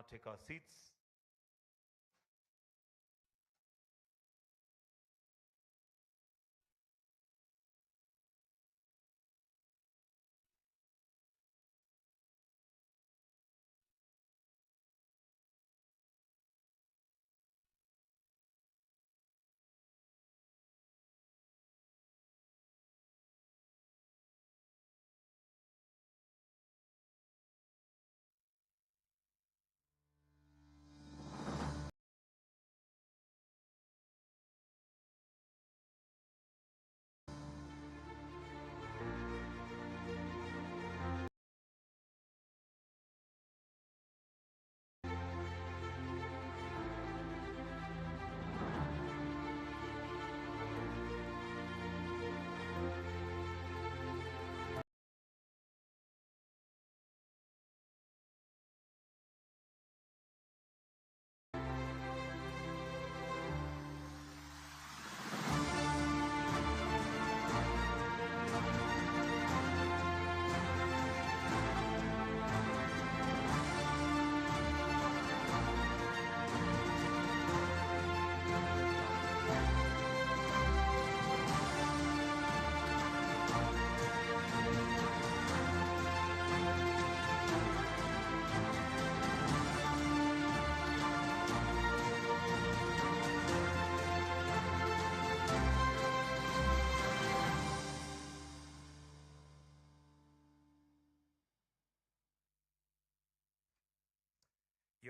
now take our seats.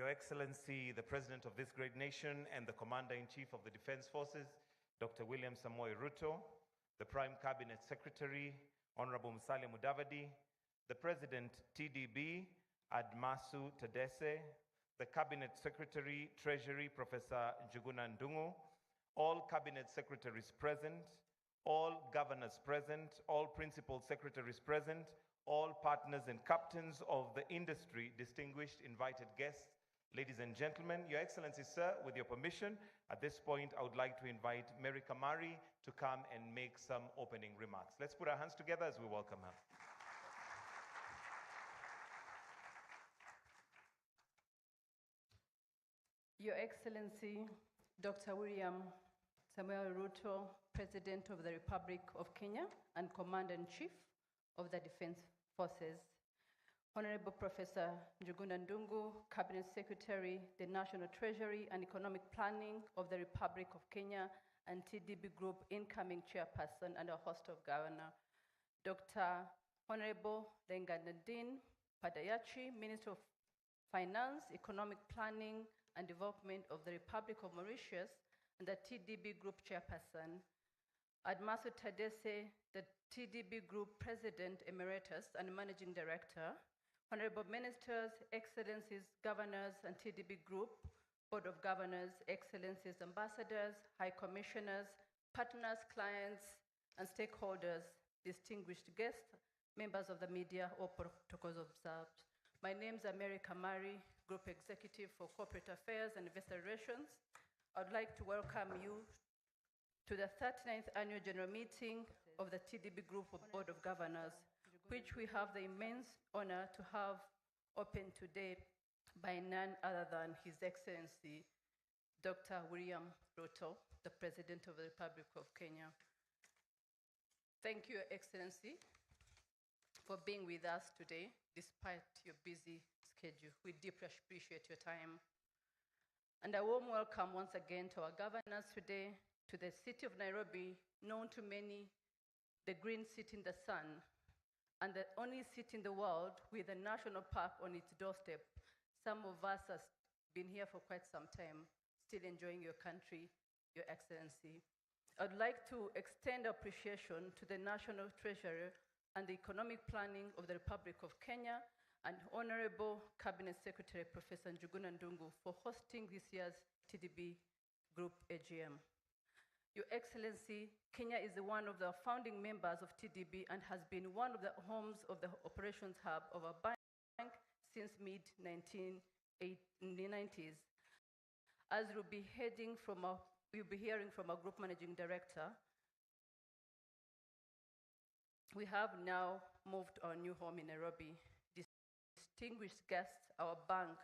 Your Excellency, the President of this great nation and the Commander-in-Chief of the Defense Forces, Dr. William Samoei Ruto, the Prime Cabinet Secretary, Honorable Musalia Mudavadi, the President, TDB, Admasu Tadesse, the Cabinet Secretary, Treasury, Professor Njuguna Ndung'u, all Cabinet Secretaries present, all Governors present, all Principal Secretaries present, all partners and captains of the industry, distinguished invited guests, ladies and gentlemen, Your Excellency, sir, with your permission, at this point, I would like to invite Mary Kamari to come and make some opening remarks. Let's put our hands together as we welcome her. Your Excellency, Dr. William Samoei Ruto, President of the Republic of Kenya and Commander-in-Chief of the Defense Forces, Honorable Professor Njuguna Ndung'u, Cabinet Secretary, the National Treasury and Economic Planning of the Republic of Kenya and TDB Group incoming chairperson and a host of governor, Dr. Honorable Denganadine Padayachi, Minister of Finance, Economic Planning and Development of the Republic of Mauritius and the TDB Group chairperson, Admasu Tadesse, the TDB Group President Emeritus and Managing Director, Honorable Ministers, Excellencies, Governors, and TDB Group, Board of Governors, Excellencies, Ambassadors, High Commissioners, partners, clients, and stakeholders, distinguished guests, members of the media, all protocols observed. My name is Mary Kamari, Group Executive for Corporate Affairs and Investor Relations. I would like to welcome you to the 39th Annual General Meeting of the TDB Group of Board of Governors, which we have the immense honor to have opened today by none other than His Excellency, Dr. William Ruto, the President of the Republic of Kenya. Thank you, Your Excellency, for being with us today, despite your busy schedule. We deeply appreciate your time. And a warm welcome once again to our governors today, to the city of Nairobi, known to many, the green city in the sun, and the only city in the world with a national park on its doorstep. Some of us have been here for quite some time, still enjoying your country, Your Excellency. I'd like to extend appreciation to the National Treasurer and the Economic Planning of the Republic of Kenya and Honorable Cabinet Secretary Professor Njuguna Ndung'u for hosting this year's TDB Group AGM. Your Excellency, Kenya is one of the founding members of TDB and has been one of the homes of the operations hub of our bank since mid-1990s. As we'll be hearing from our Group Managing Director, we have now moved to our new home in Nairobi. Distinguished guests, our bank,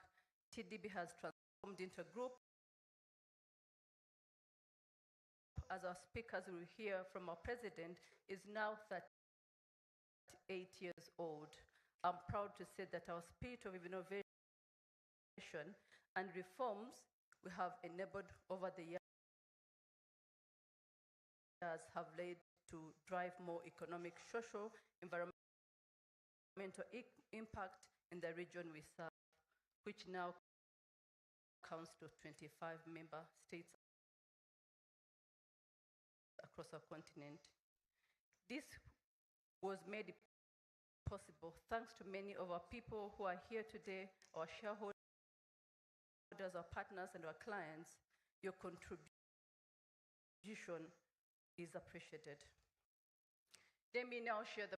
TDB has transformed into a group. As our speakers will hear from our president, is now 38 years old. I'm proud to say that our spirit of innovation and reforms we have enabled over the years have led to drive more economic, social, environmental impact in the region we serve, which now counts to 25 member states across our continent. This was made possible thanks to many of our people who are here today, our shareholders, our partners, and our clients. Your contribution is appreciated. Let me now share the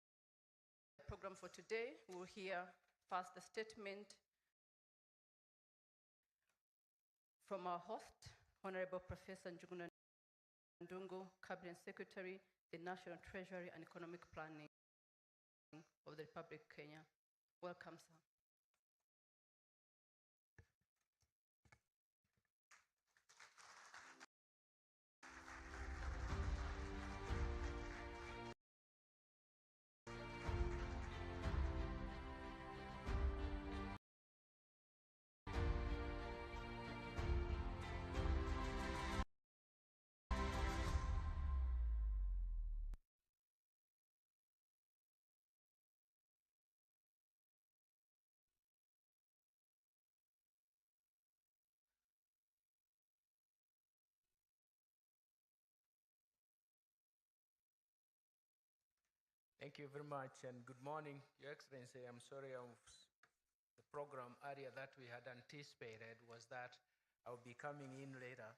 program for today. We'll hear first a statement from our host, Honorable Professor Njuguna Ndungu, Cabinet Secretary, the National Treasury and Economic Planning of the Republic of Kenya. Welcome, sir. Thank you very much, and good morning, Your Excellency. I'm sorry the program area that we had anticipated was that I will be coming in later,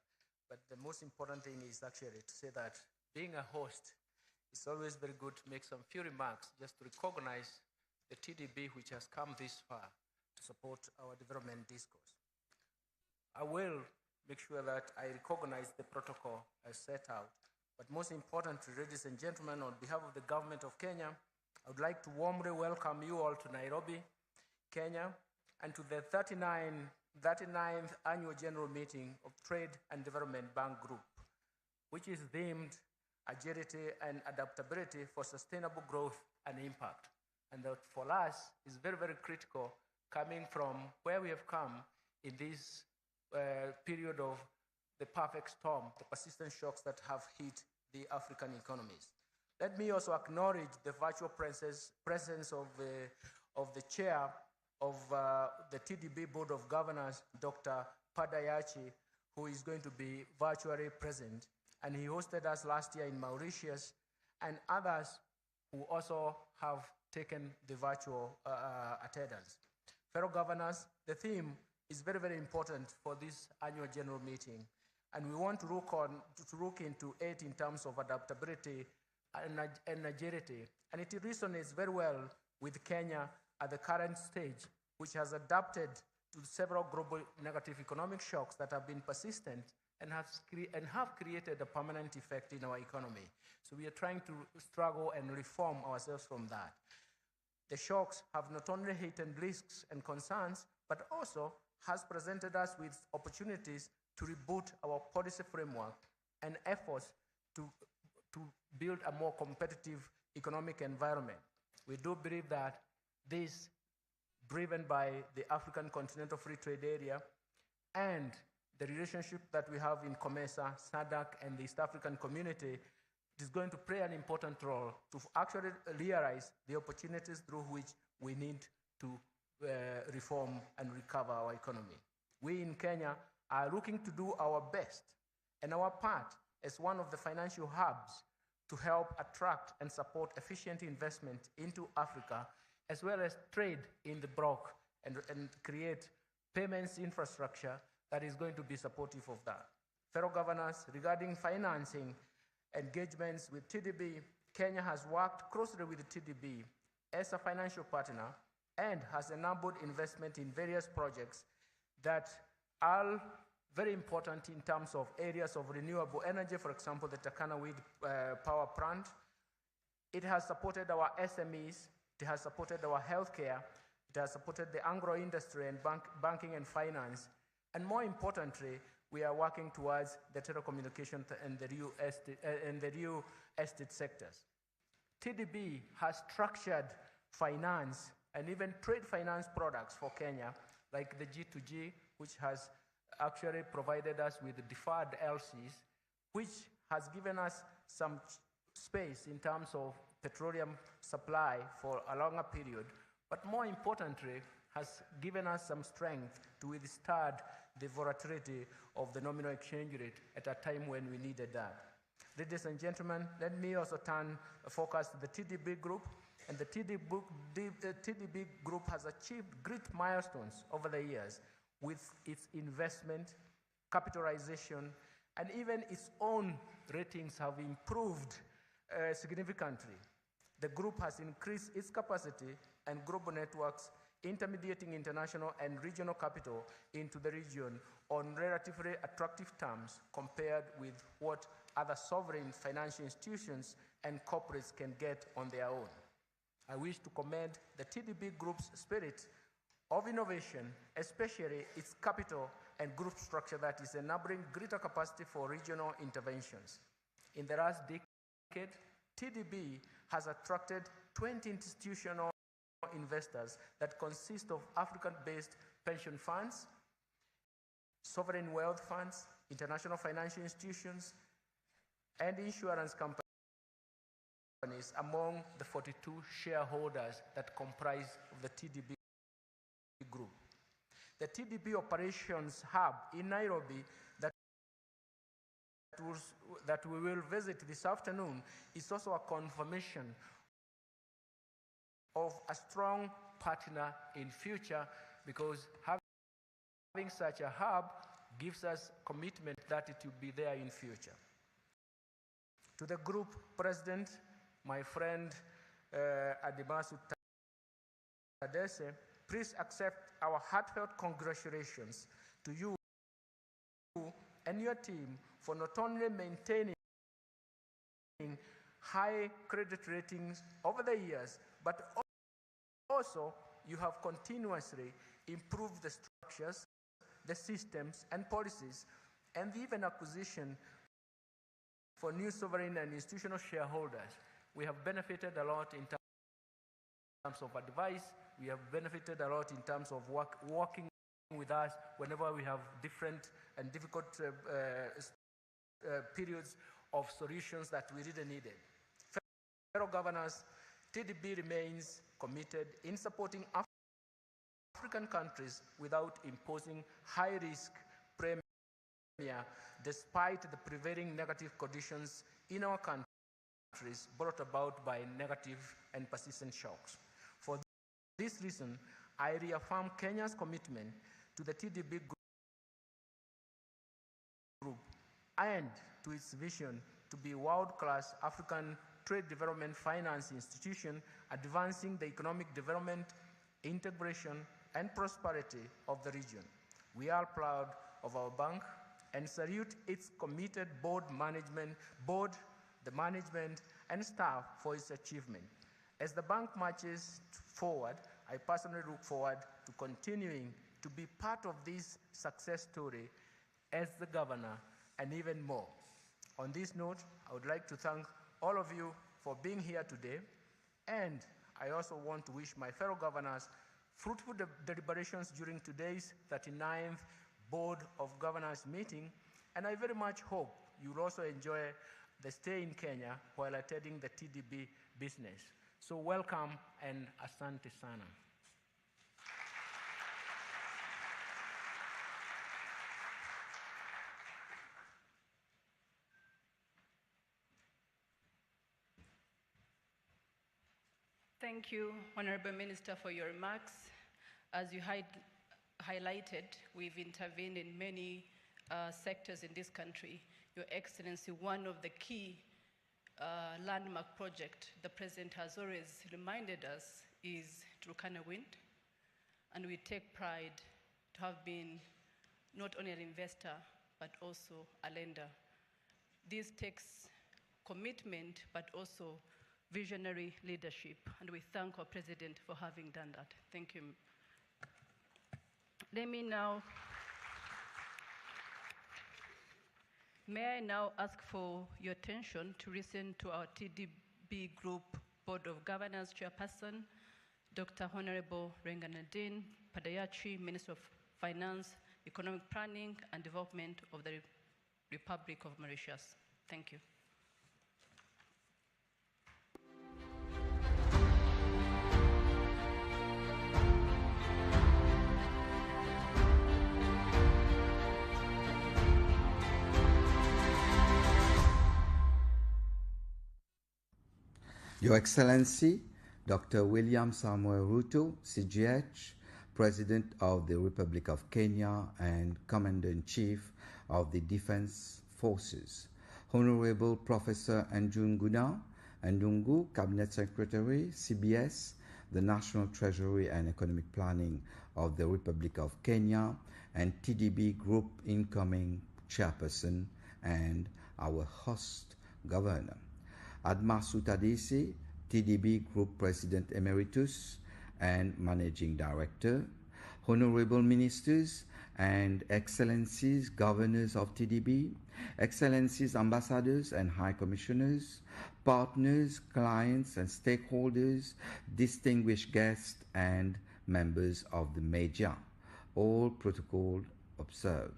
but the most important thing is actually to say that being a host, it's always very good to make some few remarks just to recognize the TDB which has come this far to support our development discourse. I will make sure that I recognize the protocol as set out. But most importantly, ladies and gentlemen, on behalf of the government of Kenya, I would like to warmly welcome you all to Nairobi, Kenya, and to the 39th Annual General Meeting of Trade and Development Bank Group, which is themed Agility and Adaptability for Sustainable Growth and Impact. And that for us is very, very critical coming from where we have come in this period of the perfect storm, the persistent shocks that have hit the African economies. Let me also acknowledge the virtual presence of the chair of the TDB Board of Governors, Dr. Padayachi, who is going to be virtually present. And he hosted us last year in Mauritius, and others who also have taken the virtual attendance. Fellow governors, the theme is very, very important for this annual general meeting. And we want to look into it in terms of adaptability and agility. And it resonates very well with Kenya at the current stage, which has adapted to several global negative economic shocks that have been persistent and have created a permanent effect in our economy. So we are trying to struggle and reform ourselves from that. The shocks have not only heightened risks and concerns, but also has presented us with opportunities to reboot our policy framework and efforts to build a more competitive economic environment. We do believe that this, driven by the African Continental Free Trade Area and the relationship that we have in COMESA, SADC, and the East African community, is going to play an important role to actually realize the opportunities through which we need to reform and recover our economy. We in Kenya are looking to do our best and our part as one of the financial hubs to help attract and support efficient investment into Africa, as well as trade in the bloc and create payments infrastructure that is going to be supportive of that. Fellow governors, regarding financing engagements with TDB, Kenya has worked closely with the TDB as a financial partner and has enabled investment in various projects that are very important in terms of areas of renewable energy, for example, the Turkana Wind Power Plant. It has supported our SMEs, it has supported our healthcare, It has supported the agro-industry and banking and finance. And more importantly, we are working towards the telecommunication and the real estate sectors. TDB has structured finance and even trade finance products for Kenya, like the G2G, which has actually provided us with deferred LCs, which has given us some space in terms of petroleum supply for a longer period, but more importantly, has given us some strength to withstand the volatility of the nominal exchange rate at a time when we needed that. Ladies and gentlemen, let me also turn focus to the TDB group. And the TDB group has achieved great milestones over the years with its investment, capitalization, and even its own ratings have improved significantly. The group has increased its capacity and global networks, intermediating international and regional capital into the region on relatively attractive terms compared with what other sovereign financial institutions and corporates can get on their own. I wish to commend the TDB Group's spirit of innovation, especially its capital and group structure that is enabling greater capacity for regional interventions. In the last decade, TDB has attracted 20 institutional investors that consist of African-based pension funds, sovereign wealth funds, international financial institutions, and insurance companies among the 42 shareholders that comprise the TDB group. The TDB operations hub in Nairobi that we will visit this afternoon is also a confirmation of a strong partner in future, because having such a hub gives us commitment that it will be there in future. To the group president, my friend Adimasu Tadese, please accept our heartfelt congratulations to you and your team for not only maintaining high credit ratings over the years, but also you have continuously improved the structures, the systems and policies, and even acquisition for new sovereign and institutional shareholders. We have benefited a lot in terms of advice. We have benefited a lot in terms of working with us whenever we have different and difficult periods of solutions that we really needed. Fellow governors, TDB remains committed in supporting African countries without imposing high-risk premium despite the prevailing negative conditions in our countries brought about by negative and persistent shocks. For this reason, I reaffirm Kenya's commitment to the TDB group and to its vision to be a world-class African trade development finance institution, advancing the economic development, integration, and prosperity of the region. We are proud of our bank and salute its committed the management, and staff for its achievement. As the bank marches forward, I personally look forward to continuing to be part of this success story as the governor and even more. On this note, I would like to thank all of you for being here today, and I also want to wish my fellow governors fruitful deliberations during today's 39th Board of Governors meeting, and I very much hope you'll also enjoy the stay in Kenya while attending the TDB business. So welcome and asante sana. Thank you, Honorable Minister, for your remarks. As you highlighted, we've intervened in many sectors in this country. Your Excellency, one of the key landmark projects the President has always reminded us is Turkana Wind, and we take pride to have been not only an investor, but also a lender. This takes commitment, but also visionary leadership, and we thank our President for having done that. Thank you. May I now ask for your attention to listen to our TDB Group Board of Governors Chairperson, Dr. Honorable Renganadine Padayachi, Minister of Finance, Economic Planning and Development of the Republic of Mauritius. Thank you. Your Excellency, Dr. William Samuel Ruto, CGH, President of the Republic of Kenya and Commander-in-Chief of the Defense Forces, Honorable Professor Njuguna Ndungu, Cabinet Secretary, CBS, the National Treasury and Economic Planning of the Republic of Kenya, and TDB Group incoming Chairperson and our host Governor. Admasu Tadisi, TDB Group President Emeritus and Managing Director, Honorable Ministers and Excellencies, Governors of TDB, Excellencies, Ambassadors and High Commissioners, partners, clients and stakeholders, distinguished guests and members of the media, all protocol observed.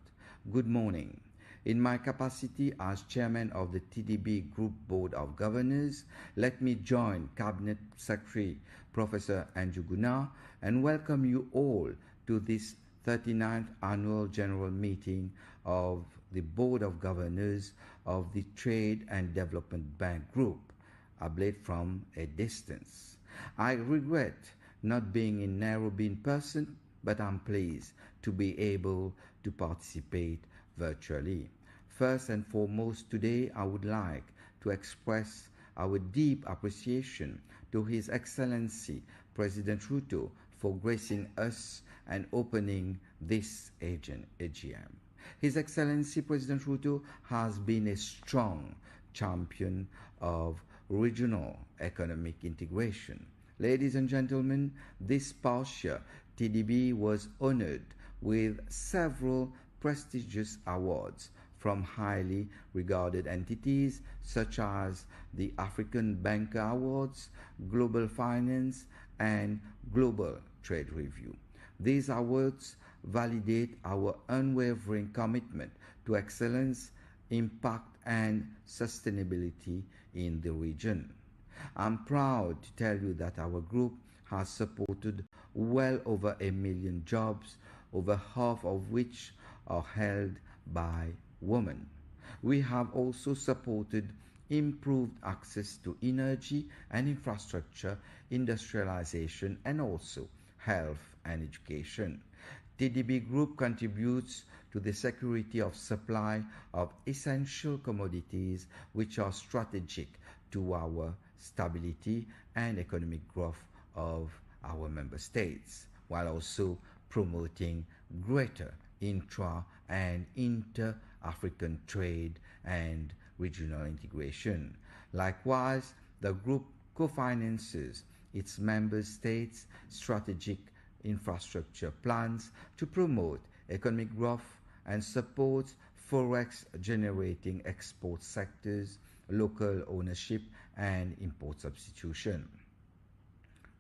Good morning. In my capacity as Chairman of the TDB Group Board of Governors, let me join Cabinet Secretary Professor Njuguna and welcome you all to this 39th Annual General Meeting of the Board of Governors of the Trade and Development Bank Group, albeit from a distance. I regret not being in Nairobi in person, but I'm pleased to be able to participate virtually. First and foremost, today I would like to express our deep appreciation to His Excellency President Ruto for gracing us and opening this AGM. His Excellency President Ruto has been a strong champion of regional economic integration. Ladies and gentlemen, this past year, TDB was honored with several prestigious awards from highly regarded entities such as the African Banker Awards, Global Finance, and Global Trade Review. These awards validate our unwavering commitment to excellence, impact, and sustainability in the region. I'm proud to tell you that our group has supported well over 1 million jobs, over half of which are held by women. We have also supported improved access to energy and infrastructure, industrialization, and also health and education. TDB Group contributes to the security of supply of essential commodities which are strategic to our stability and economic growth of our member states, while also promoting greater intra- and inter-African trade and regional integration. Likewise, the group co-finances its member states' strategic infrastructure plans to promote economic growth and support forex-generating export sectors, local ownership, and import substitution.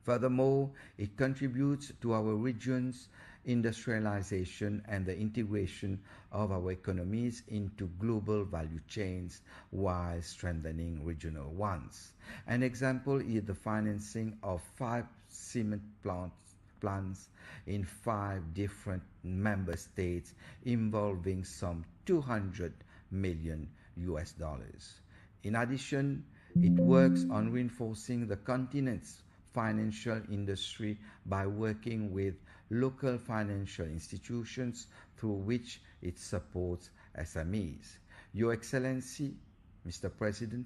Furthermore, it contributes to our region's industrialization and the integration of our economies into global value chains while strengthening regional ones. An example is the financing of 5 cement plants in 5 different member states involving some $200 million. In addition, it works on reinforcing the continent's financial industry by working with local financial institutions through which it supports SMEs. Your Excellency, Mr. President,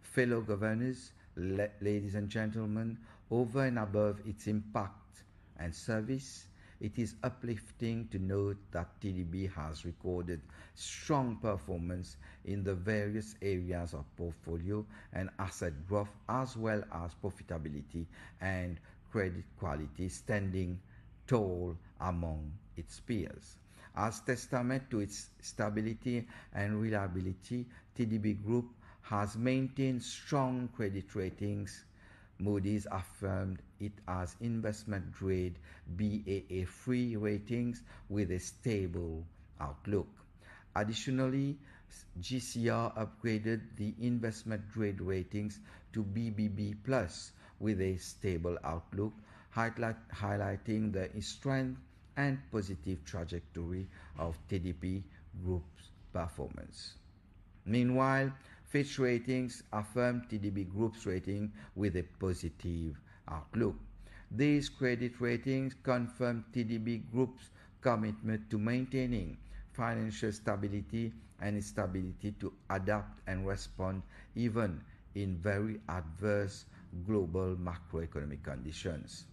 fellow governors, ladies and gentlemen, over and above its impact and service, it is uplifting to note that TDB has recorded strong performance in the various areas of portfolio and asset growth, as well as profitability and credit quality, standing tall among its peers. As testament to its stability and reliability, TDB Group has maintained strong credit ratings. Moody's affirmed it as investment-grade Baa3 ratings with a stable outlook. Additionally, GCR upgraded the investment-grade ratings to BBB+ with a stable outlook, highlighting the strength and positive trajectory of TDB Group's performance. Meanwhile, Fitch Ratings affirmed TDB Group's rating with a positive outlook. These credit ratings confirm TDB Group's commitment to maintaining financial stability and its ability to adapt and respond even in very adverse global macroeconomic conditions.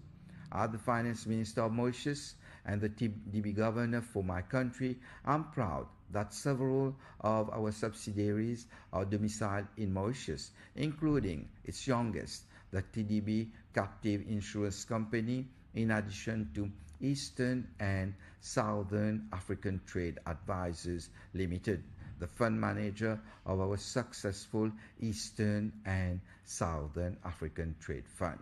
As the Finance Minister of Mauritius and the TDB Governor for my country, I'm proud that several of our subsidiaries are domiciled in Mauritius, including its youngest, the TDB Captive Insurance Company, in addition to Eastern and Southern African Trade Advisors Limited, the fund manager of our successful Eastern and Southern African Trade Fund.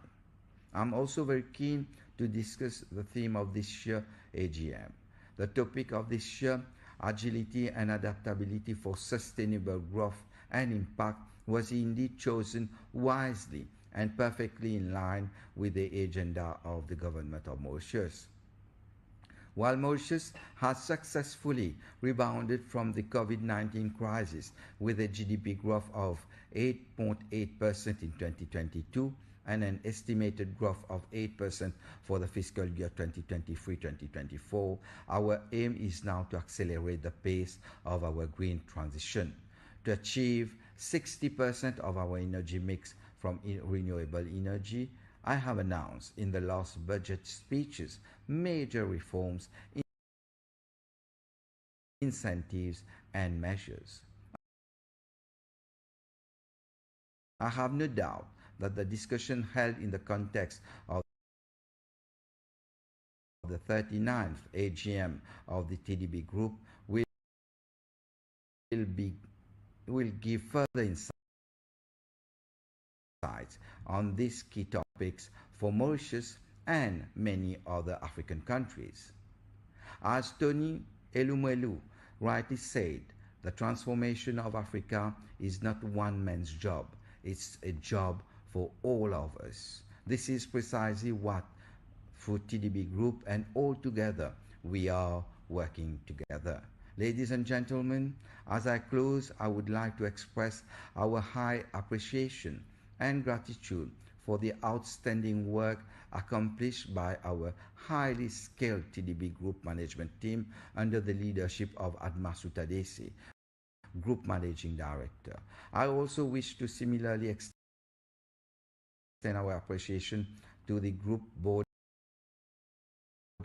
I'm also very keen to discuss the theme of this year's AGM. The topic of this year, agility and adaptability for sustainable growth and impact, was indeed chosen wisely and perfectly in line with the agenda of the government of Mauritius. While Mauritius has successfully rebounded from the COVID-19 crisis with a GDP growth of 8.8% in 2022 and an estimated growth of 8% for the fiscal year 2023-2024, our aim is now to accelerate the pace of our green transition. To achieve 60% of our energy mix from renewable energy, I have announced in the last budget speeches major reforms, incentives, and measures. I have no doubt that the discussion held in the context of the 39th AGM of the TDB Group will give further insights on these key topics for Mauritius and many other African countries. As Tony Elumelu rightly said, the transformation of Africa is not one man's job. It's a job for all of us. This is precisely what, through TDB Group and all together, we are working together. Ladies and gentlemen, as I close, I would like to express our high appreciation and gratitude for the outstanding work accomplished by our highly skilled TDB Group management team under the leadership of Admasu Tadesi, Group Managing Director. I also wish to similarly extend our appreciation to the Group Board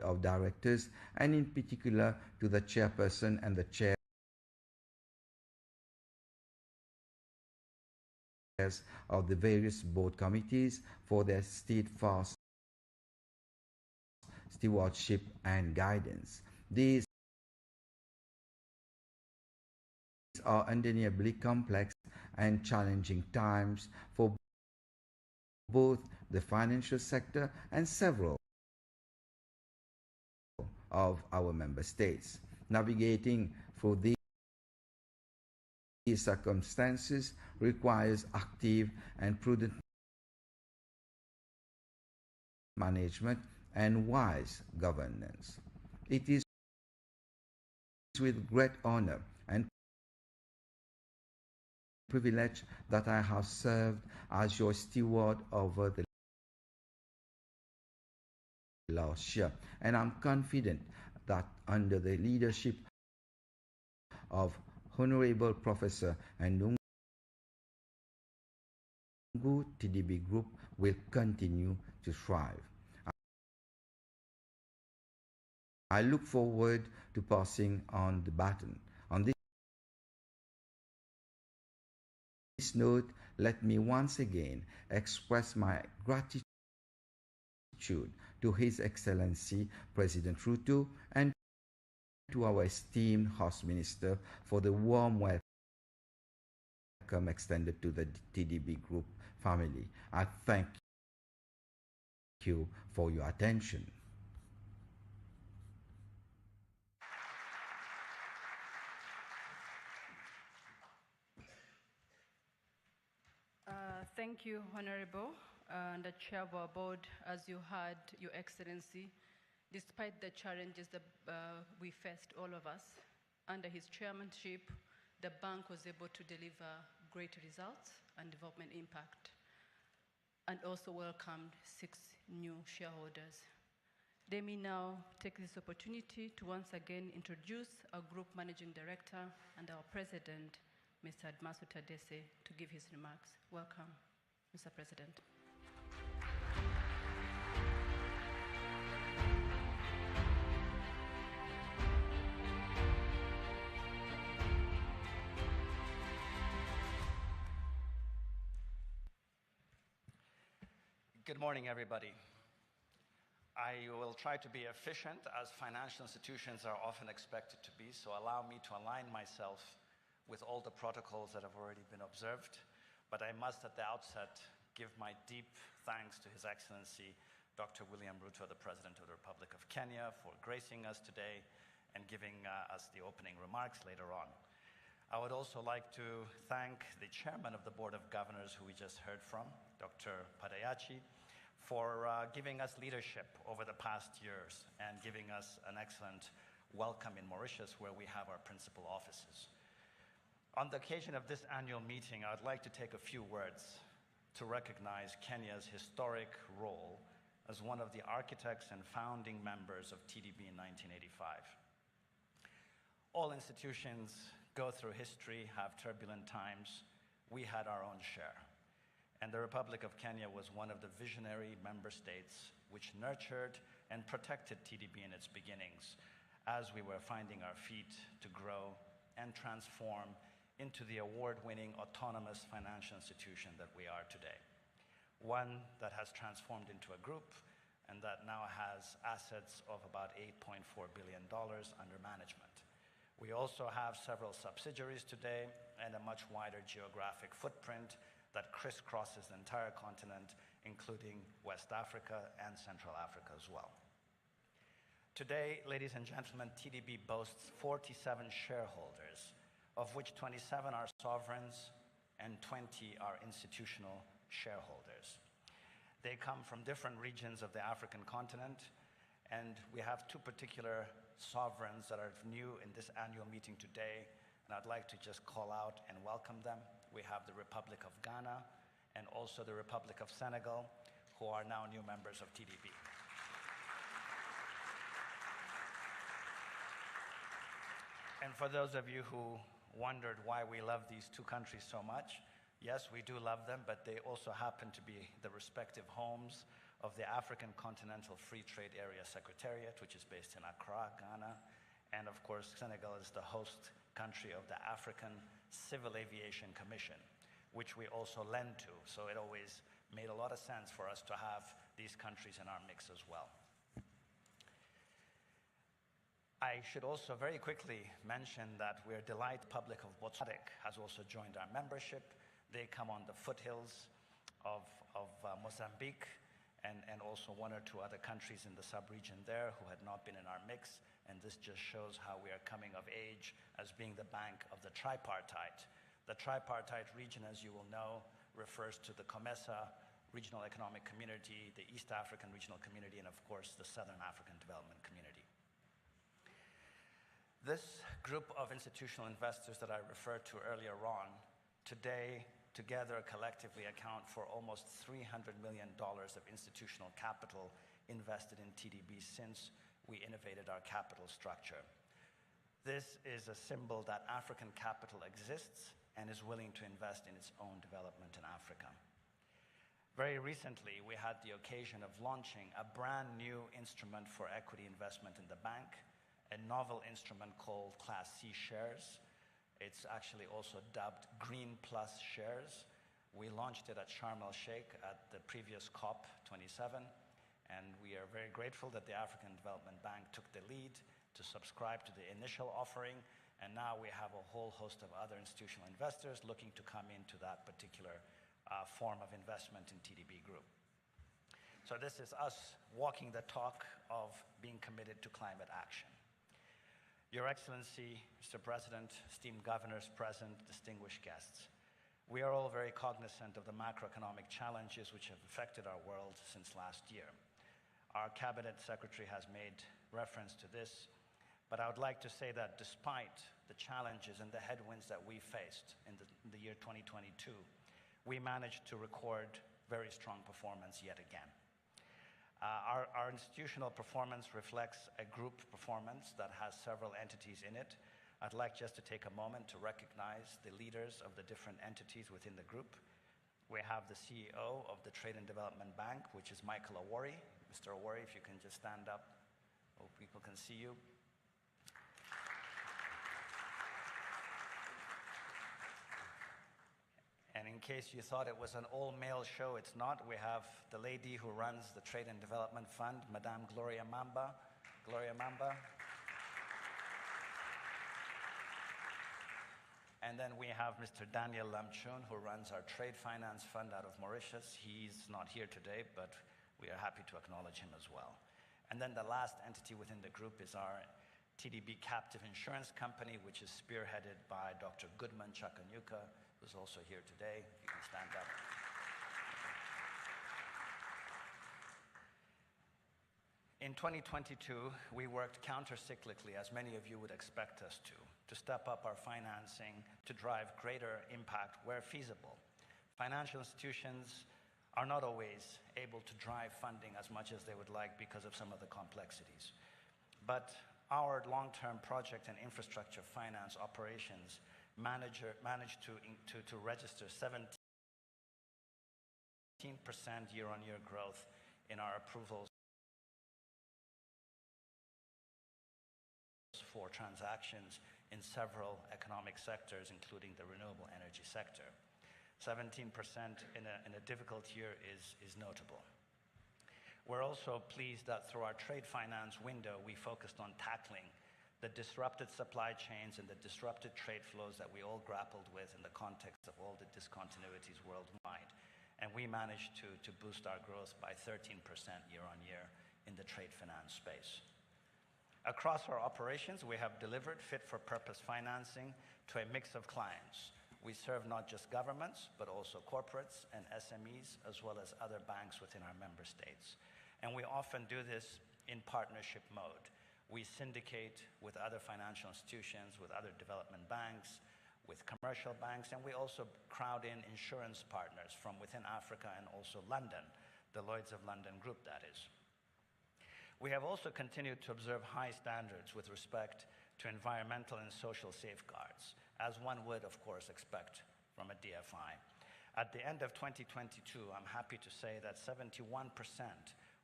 of Directors, and in particular to the Chairperson and the Chairs of the various board committees for their steadfast stewardship and guidance. These are undeniably complex and challenging times for both the financial sector and several of our member states. Navigating through these circumstances requires active and prudent management and wise governance. It is with great honor and privilege that I have served as your steward over the last year, and I'm confident that under the leadership of Honorable Professor Ndungu, TDB Group will continue to thrive. I look forward to passing on the baton. On this note, let me once again express my gratitude to His Excellency President Ruto and to our esteemed host minister for the warm welcome extended to the TDB Group family. I thank you for your attention. Thank you, Honorable, and the Chair of our board. As you heard, Your Excellency, despite the challenges that we faced, all of us, under his chairmanship, the bank was able to deliver great results and development impact, and also welcomed 6 new shareholders. Let me now take this opportunity to once again introduce our Group Managing Director and our President, Mr. Admasu Tadese, to give his remarks. Welcome, Mr. President. Good morning, everybody. I will try to be efficient, as financial institutions are often expected to be, so allow me to align myself with all the protocols that have already been observed. But I must at the outset give my deep thanks to His Excellency Dr. William Ruto, the President of the Republic of Kenya, for gracing us today and giving us the opening remarks later on. I would also like to thank the Chairman of the Board of Governors, who we just heard from, Dr. Padayachi, for giving us leadership over the past years and giving us an excellent welcome in Mauritius, where we have our principal offices. On the occasion of this annual meeting, I would like to take a few words to recognize Kenya's historic role as one of the architects and founding members of TDB in 1985. All institutions go through history, have turbulent times. We had our own share. And the Republic of Kenya was one of the visionary member states which nurtured and protected TDB in its beginnings as we were finding our feet to grow and transform into the award-winning autonomous financial institution that we are today. One that has transformed into a group and that now has assets of about $8.4 billion under management. We also have several subsidiaries today and a much wider geographic footprint that crisscrosses the entire continent, including West Africa and Central Africa as well. Today, ladies and gentlemen, TDB boasts 47 shareholders, of which 27 are sovereigns and 20 are institutional shareholders. They come from different regions of the African continent, and we have 2 particular sovereigns that are new in this annual meeting today, and I'd like to just call out and welcome them. We have the Republic of Ghana and also the Republic of Senegal, who are now new members of TDB. And for those of you who wondered why we love these 2 countries so much, yes, we do love them, but they also happen to be the respective homes of the African Continental Free Trade Area Secretariat, which is based in Accra, Ghana. And of course, Senegal is the host country of the African Civil Aviation Commission, which we also lend to. So it always made a lot of sense for us to have these countries in our mix as well. I should also very quickly mention that we're delighted Republic of Botswana has also joined our membership. They come on the foothills of Mozambique and also 1 or 2 other countries in the sub-region there who had not been in our mix. And this just shows how we are coming of age as being the bank of the tripartite. The tripartite region, as you will know, refers to the COMESA Regional Economic Community, the East African Regional Community, and of course, the Southern African Development Community. This group of institutional investors that I referred to earlier on, today, together collectively account for almost $300 million of institutional capital invested in TDB since we innovated our capital structure. This is a symbol that African capital exists and is willing to invest in its own development in Africa. Very recently, we had the occasion of launching a brand new instrument for equity investment in the bank, a novel instrument called Class C shares. It's actually also dubbed Green Plus shares. We launched it at Sharm el-Sheikh at the previous COP 27, and we are very grateful that the African Development Bank took the lead to subscribe to the initial offering, and now we have a whole host of other institutional investors looking to come into that particular form of investment in TDB Group. So this is us walking the talk of being committed to climate action. Your Excellency, Mr. President, esteemed governors present, distinguished guests, we are all very cognizant of the macroeconomic challenges which have affected our world since last year. Our Cabinet Secretary has made reference to this, but I would like to say that despite the challenges and the headwinds that we faced in the year 2022, we managed to record very strong performance yet again. Our institutional performance reflects a group performance that has several entities in it. I'd like just to take a moment to recognize the leaders of the different entities within the group. We have the CEO of the Trade and Development Bank, which is Michael Awori. Mr. Awori, if you can just stand up so people can see you. And in case you thought it was an all-male show, it's not. We have the lady who runs the Trade and Development Fund, Madame Gloria Mamba. Gloria Mamba. And then we have Mr. Daniel Lamchun, who runs our Trade Finance Fund out of Mauritius. He's not here today, but we are happy to acknowledge him as well. And then the last entity within the group is our TDB Captive Insurance Company, which is spearheaded by Dr. Goodman Chakanyuka, who's also here today. If you can stand up. In 2022, we worked counter-cyclically, as many of you would expect us to step up our financing to drive greater impact where feasible. Financial institutions are not always able to drive funding as much as they would like because of some of the complexities. But our long-term project and infrastructure finance operations managed to register 17% year-on-year growth in our approvals for transactions in several economic sectors, including the renewable energy sector. 17% in a difficult year is notable. We're also pleased that through our trade finance window, we focused on tackling the disrupted supply chains and the disrupted trade flows that we all grappled with in the context of all the discontinuities worldwide. And we managed to boost our growth by 13% year-on-year in the trade finance space. Across our operations, we have delivered fit-for-purpose financing to a mix of clients. We serve not just governments, but also corporates and SMEs, as well as other banks within our member states. And we often do this in partnership mode. We syndicate with other financial institutions, with other development banks, with commercial banks, and we also crowd in insurance partners from within Africa and also London, the Lloyd's of London group, that is. We have also continued to observe high standards with respect to environmental and social safeguards, as one would, of course, expect from a DFI. At the end of 2022, I'm happy to say that 71%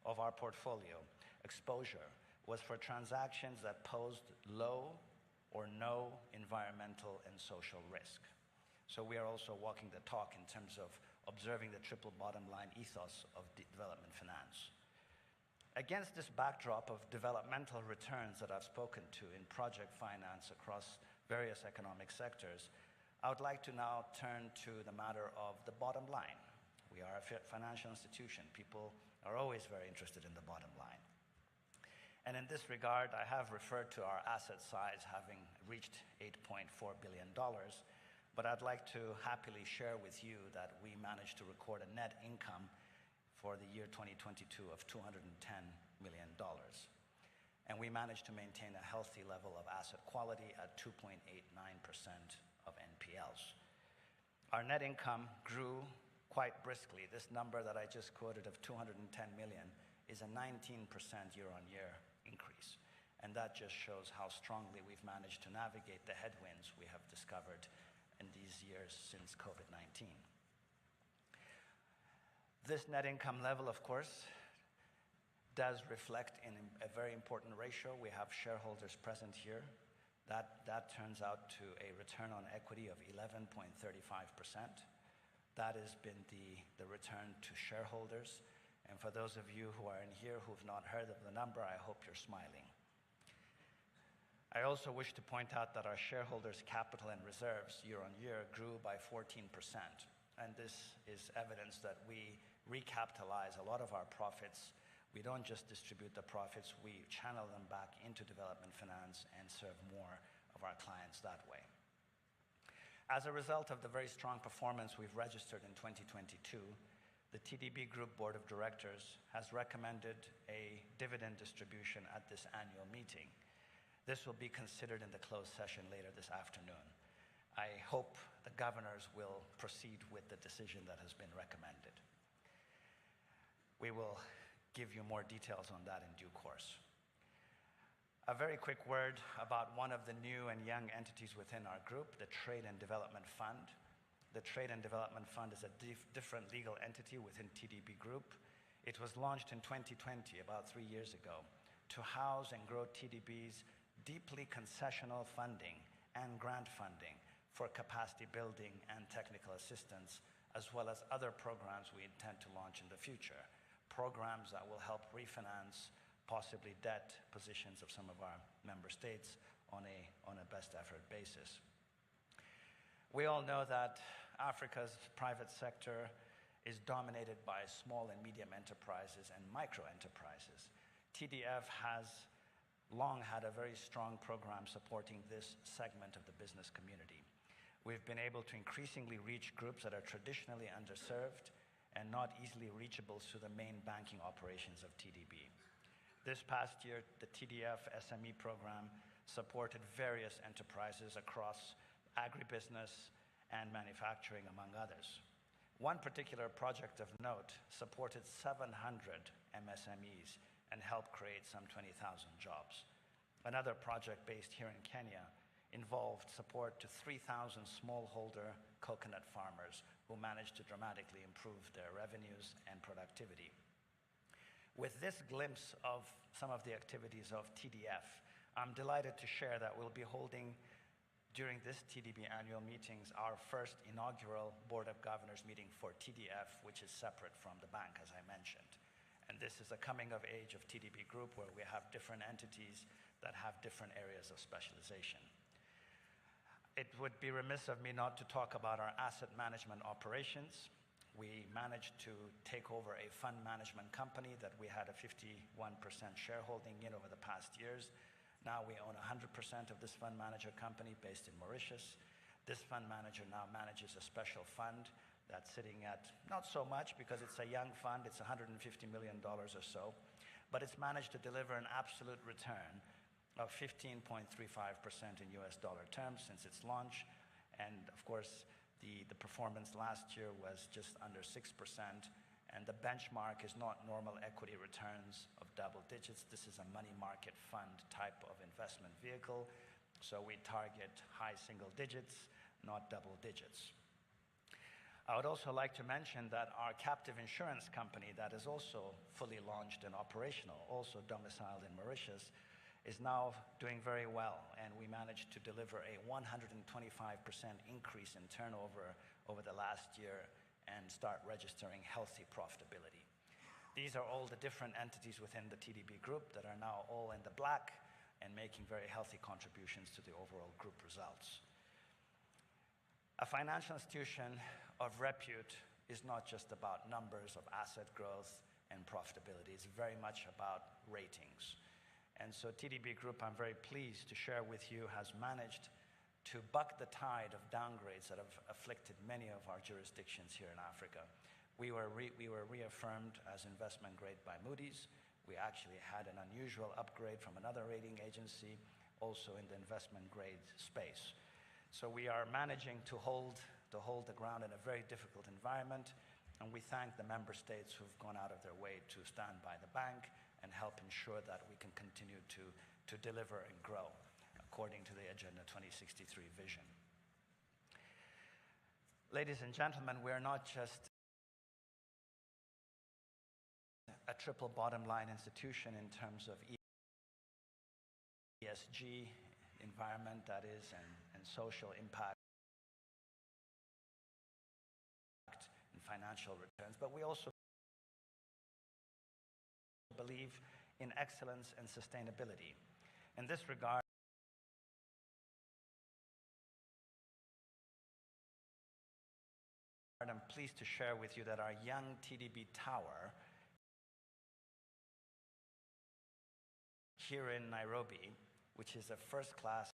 of our portfolio exposure was for transactions that posed low or no environmental and social risk. So we are also walking the talk in terms of observing the triple bottom line ethos of development finance. Against this backdrop of developmental returns that I've spoken to in project finance across various economic sectors, I would like to now turn to the matter of the bottom line. We are a financial institution. People are always very interested in the bottom line. And in this regard, I have referred to our asset size having reached $8.4 billion, but I'd like to happily share with you that we managed to record a net income for the year 2022 of $210 million. And we managed to maintain a healthy level of asset quality at 2.89% of NPLs. Our net income grew quite briskly. This number that I just quoted of $210 million is a 19% year-on-year increase. And that just shows how strongly we've managed to navigate the headwinds we have discovered in these years since COVID-19. This net income level, of course, does reflect in a very important ratio. We have shareholders present here. That turns out to a return on equity of 11.35%. That has been the return to shareholders. And for those of you who are in here who've not heard of the number, I hope you're smiling. I also wish to point out that our shareholders' capital and reserves year on year grew by 14%. And this is evidence that we recapitalize a lot of our profits. We don't just distribute the profits, we channel them back into development finance and serve more of our clients that way. As a result of the very strong performance we've registered in 2022, the TDB Group Board of Directors has recommended a dividend distribution at this annual meeting. This will be considered in the closed session later this afternoon. I hope the governors will proceed with the decision that has been recommended. We will give you more details on that in due course. A very quick word about one of the new and young entities within our group, the Trade and Development Fund. The Trade and Development Fund is a different legal entity within TDB Group. It was launched in 2020, about 3 years ago, to house and grow TDB's deeply concessional funding and grant funding for capacity building and technical assistance, as well as other programs we intend to launch in the future. Programs that will help refinance possibly debt positions of some of our member states on a best effort basis. We all know that Africa's private sector is dominated by small and medium enterprises and micro enterprises. TDF has long had a very strong program supporting this segment of the business community. We've been able to increasingly reach groups that are traditionally underserved and not easily reachable through the main banking operations of TDB. This past year, the TDF SME program supported various enterprises across agribusiness and manufacturing, among others. One particular project of note supported 700 MSMEs and helped create some 20,000 jobs. Another project based here in Kenya involved support to 3,000 smallholder coconut farmers who managed to dramatically improve their revenues and productivity. With this glimpse of some of the activities of TDF, I'm delighted to share that we'll be holding during this TDB annual meetings our first inaugural Board of Governors meeting for TDF, which is separate from the bank, as I mentioned. And this is a coming of age of TDB Group where we have different entities that have different areas of specialization. It would be remiss of me not to talk about our asset management operations. We managed to take over a fund management company that we had a 51% shareholding in over the past years. Now we own 100% of this fund manager company based in Mauritius. This fund manager now manages a special fund that's sitting at not so much because it's a young fund, it's $150 million or so, but it's managed to deliver an absolute return of 15.35% in US dollar terms since its launch. And of course, the performance last year was just under 6%. And the benchmark is not normal equity returns of double digits. This is a money market fund type of investment vehicle. So we target high single digits, not double digits. I would also like to mention that our captive insurance company that is also fully launched and operational, also domiciled in Mauritius, is now doing very well, and we managed to deliver a 125% increase in turnover over the last year and start registering healthy profitability. These are all the different entities within the TDB Group that are now all in the black and making very healthy contributions to the overall group results. A financial institution of repute is not just about numbers of asset growth and profitability, it's very much about ratings. And so TDB Group, I'm very pleased to share with you, has managed to buck the tide of downgrades that have afflicted many of our jurisdictions here in Africa. We were reaffirmed as investment grade by Moody's. We actually had an unusual upgrade from another rating agency, also in the investment grade space. So we are managing to hold the ground in a very difficult environment, and we thank the member states who've gone out of their way to stand by the bank and help ensure that we can continue to deliver and grow according to the Agenda 2063 vision. Ladies and gentlemen, we're not just a triple bottom line institution in terms of ESG, environment that is, and social impact and financial returns. But we also believe in excellence and sustainability. In this regard, I'm pleased to share with you that our young TDB tower here in Nairobi, which is a first-class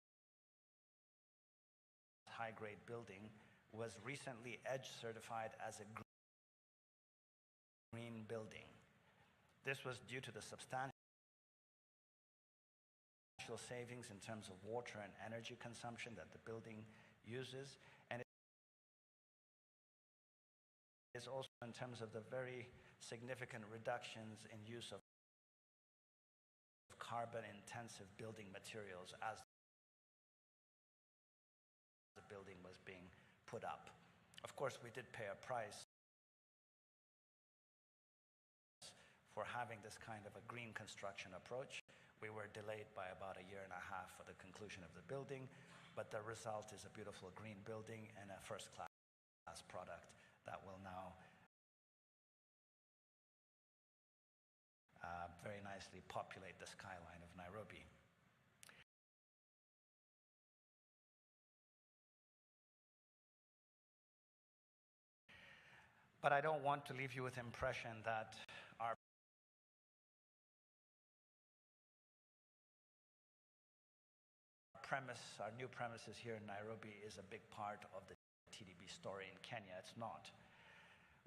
high-grade building, was recently EDGE certified as a green building. This was due to the substantial savings in terms of water and energy consumption that the building uses, and is also in terms of the very significant reductions in use of carbon-intensive building materials as the building was being put up. Of course, we did pay a price for having this kind of a green construction approach. We were delayed by about 1.5 years for the conclusion of the building, but the result is a beautiful green building and a first-class product that will now very nicely populate the skyline of Nairobi. But I don't want to leave you with the impression that our new premises here in Nairobi is a big part of the TDB story in Kenya. It's not.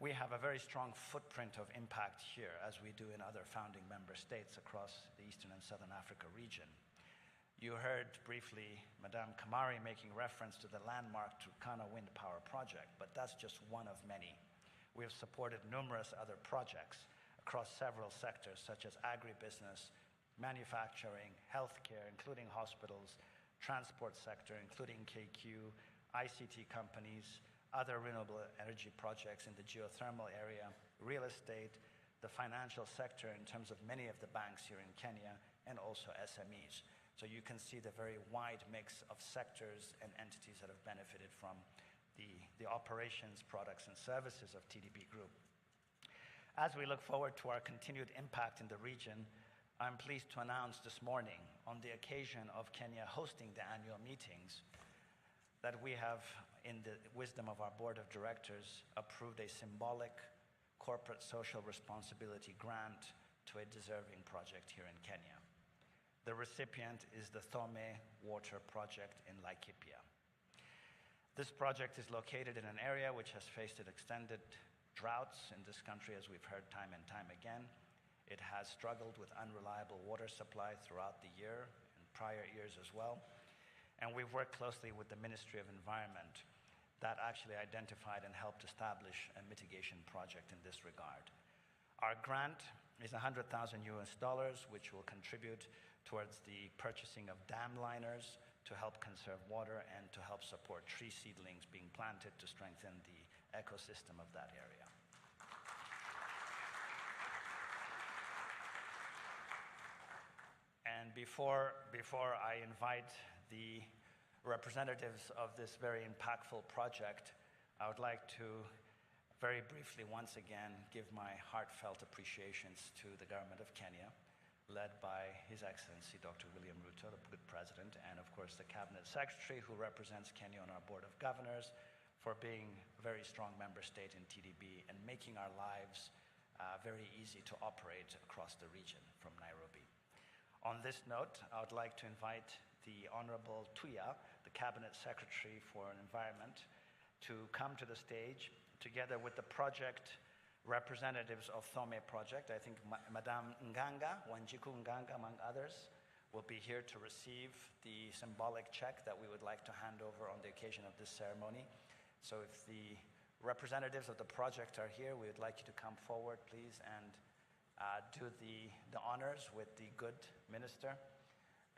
We have a very strong footprint of impact here, as we do in other founding member states across the Eastern and Southern Africa region. You heard briefly Madame Kamari making reference to the landmark Turkana Wind Power Project, but that's just one of many. We have supported numerous other projects across several sectors, such as agribusiness, manufacturing, healthcare, including hospitals, transport sector, including KQ, ICT companies, other renewable energy projects in the geothermal area, real estate, the financial sector in terms of many of the banks here in Kenya, and also SMEs. So you can see the very wide mix of sectors and entities that have benefited from the operations, products, and services of TDB Group. As we look forward to our continued impact in the region, I'm pleased to announce this morning, on the occasion of Kenya hosting the annual meetings, that we have, in the wisdom of our board of directors, approved a symbolic corporate social responsibility grant to a deserving project here in Kenya. The recipient is the Thome Water Project in Laikipia. This project is located in an area which has faced extended droughts in this country, as we've heard time and time again. It has struggled with unreliable water supply throughout the year and prior years as well. And we've worked closely with the Ministry of Environment that actually identified and helped establish a mitigation project in this regard. Our grant is $100,000 US, which will contribute towards the purchasing of dam liners to help conserve water and to help support tree seedlings being planted to strengthen the ecosystem of that area. And before I invite the representatives of this very impactful project, I would like to very briefly once again give my heartfelt appreciations to the government of Kenya, led by His Excellency Dr. William Ruto, the good president, and of course the cabinet secretary who represents Kenya on our board of governors, for being a very strong member state in TDB and making our lives very easy to operate across the region from Nairobi. On this note, I would like to invite the Honorable Tuya, the Cabinet Secretary for Environment, to come to the stage together with the project representatives of Thome Project. I think Madame Nganga, Wanjiku Nganga, among others, will be here to receive the symbolic check that we would like to hand over on the occasion of this ceremony. So if the representatives of the project are here, we would like you to come forward, please, and do the honors with the good minister.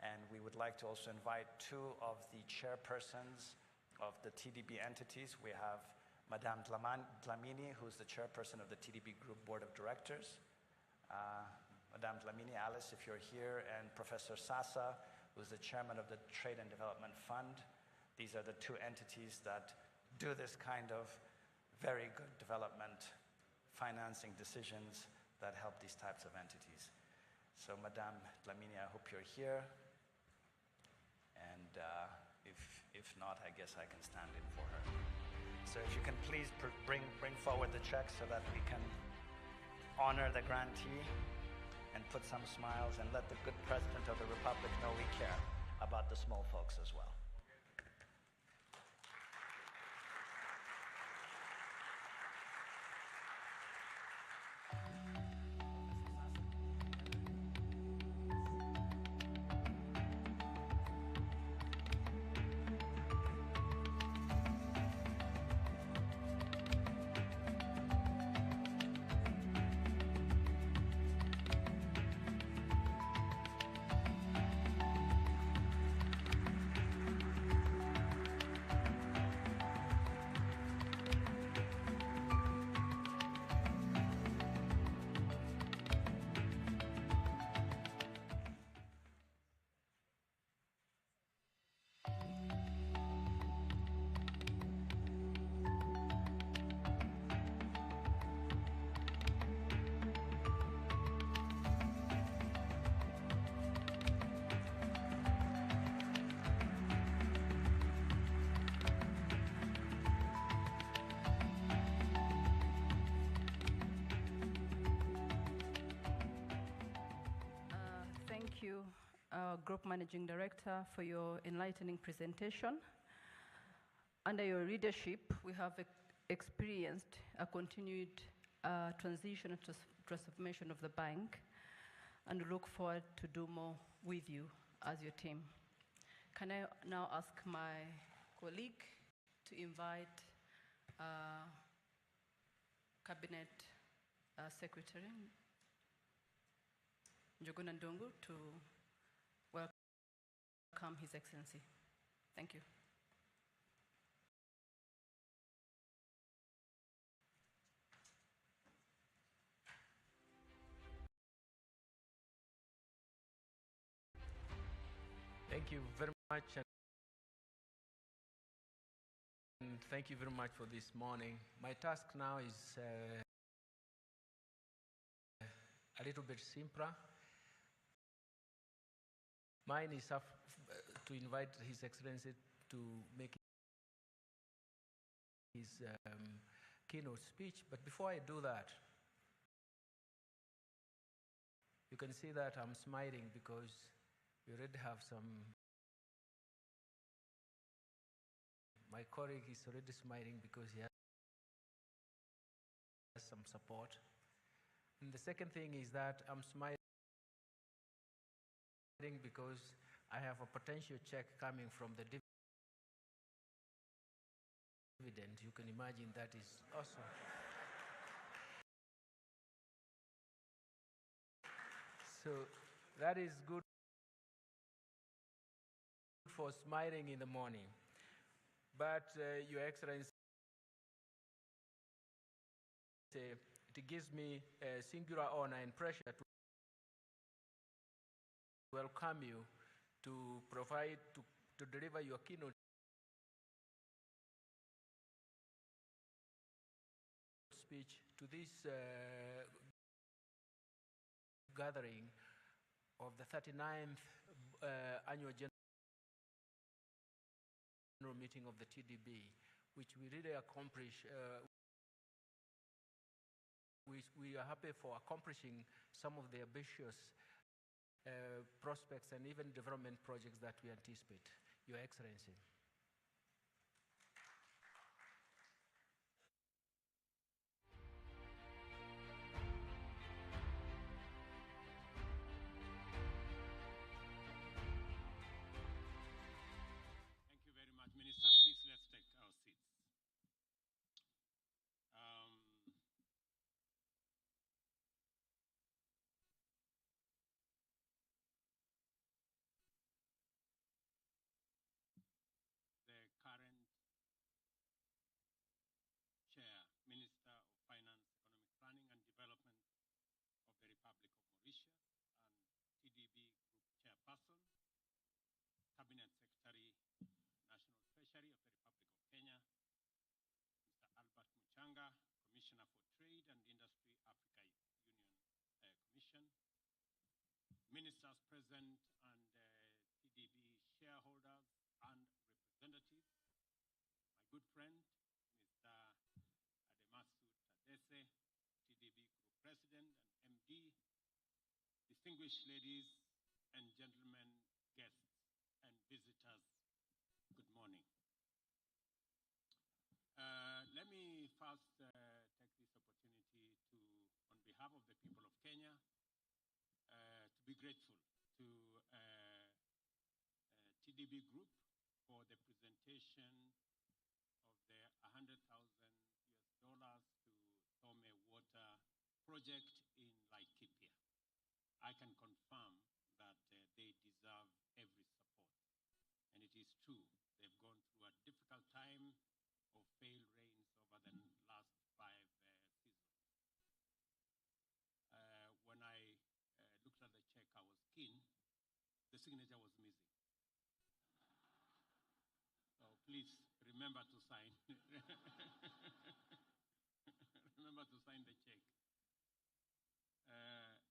And we would like to also invite two of the chairpersons of the TDB entities. We have Madame Dlamini, who's the chairperson of the TDB Group Board of Directors, Madame Dlamini, Alice, if you're here, and Professor Sasa, who's the chairman of the Trade and Development Fund. These are the two entities that do this kind of very good development financing decisions that help these types of entities. So Madame Dlamini, I hope you're here. And if not, I guess I can stand in for her. So if you can please bring forward the check so that we can honor the grantee and put some smiles and let the good President of the Republic know we care about the small folks as well. Thank you, Group Managing Director, for your enlightening presentation. Under your leadership, we have experienced a continued transition and transformation of the bank, and look forward to do more with you as your team. Can I now ask my colleague to invite Cabinet Secretary Njuguna Ndungu to welcome His Excellency. Thank you. Thank you very much, and thank you very much for this morning. My task now is a little bit simpler. Mine is to invite His Excellency to make his keynote speech. But before I do that, you can see that I'm smiling because we already have my colleague is already smiling because he has some support. And the second thing is that I'm smiling because I have a potential check coming from the dividend. You can imagine that is awesome. So that is good for smiling in the morning. But Your Excellency, it gives me a singular honor and pressure to welcome you to deliver your keynote speech to this gathering of the 39th annual general meeting of the TDB, which we really accomplish. We are happy for accomplishing some of the ambitious prospects and even development projects that we anticipate. Your Excellency. President and TDB shareholders and representatives, my good friend, Mr. Ademasu Tadese, TDB Group President and MD, distinguished ladies and gentlemen, guests and visitors, good morning. Let me first take this opportunity to, on behalf of the people of Kenya, to be grateful to TDB Group for the presentation of the $100,000 to Thome Water project in Laikipia. I can confirm that they deserve every support. And it is true, they've gone through a difficult time of failed rains over the last 5 seasons. When I looked at the check, I was keen. The signature was missing. So please remember to sign. Remember to sign the check.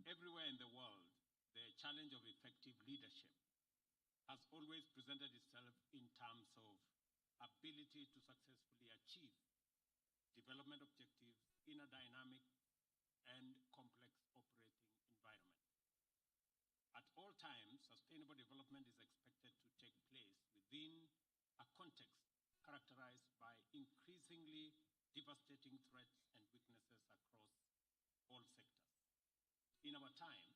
Everywhere in the world, the challenge of effective leadership has always presented itself in terms of ability to successfully achieve development objectives in a dynamic and complex operating environment. At all times, sustainable development is expected to take place within a context characterized by increasingly devastating threats and weaknesses across all sectors. In our time,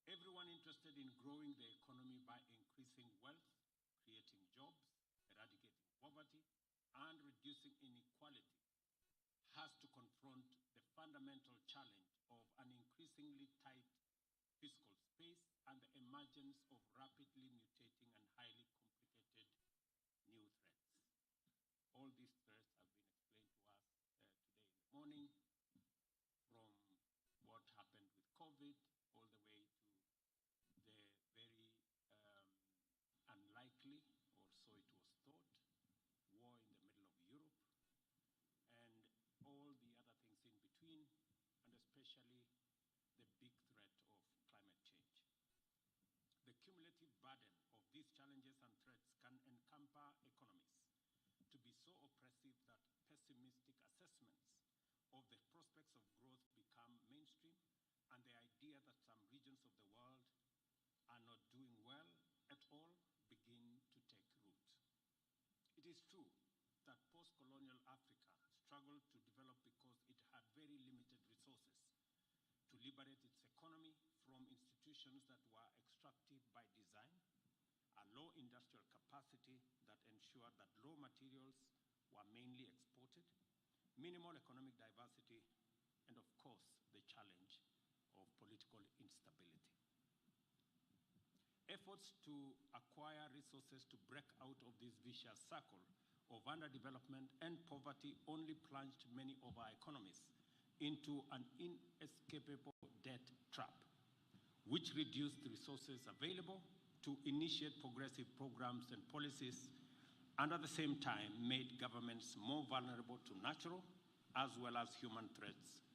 everyone interested in growing the economy by increasing wealth, creating jobs, eradicating poverty, and reducing inequality has to confront the fundamental challenge of an increasingly tight fiscal space and the emergence of rapidly mutating and highly complicated new threats. All these threats have been explained to us today in the morning, from what happened with COVID all the way to the very unlikely, or so it was thought, war in the middle of Europe, and all the other things in between, and especially the big threat of climate change. The cumulative burden of these challenges and threats can encumber economies to be so oppressive that pessimistic assessments of the prospects of growth become mainstream, and the idea that some regions of the world are not doing well at all begin to take root. It is true that post-colonial Africa struggled to develop because it had very limited resources to liberate its economy from institutions that were extractive by design, a low industrial capacity that ensured that raw materials were mainly exported, minimal economic diversity, and of course, the challenge of political instability. Efforts to acquire resources to break out of this vicious circle of underdevelopment and poverty only plunged many of our economies into an inescapable debt trap, which reduced the resources available to initiate progressive programs and policies, and at the same time made governments more vulnerable to natural as well as human threats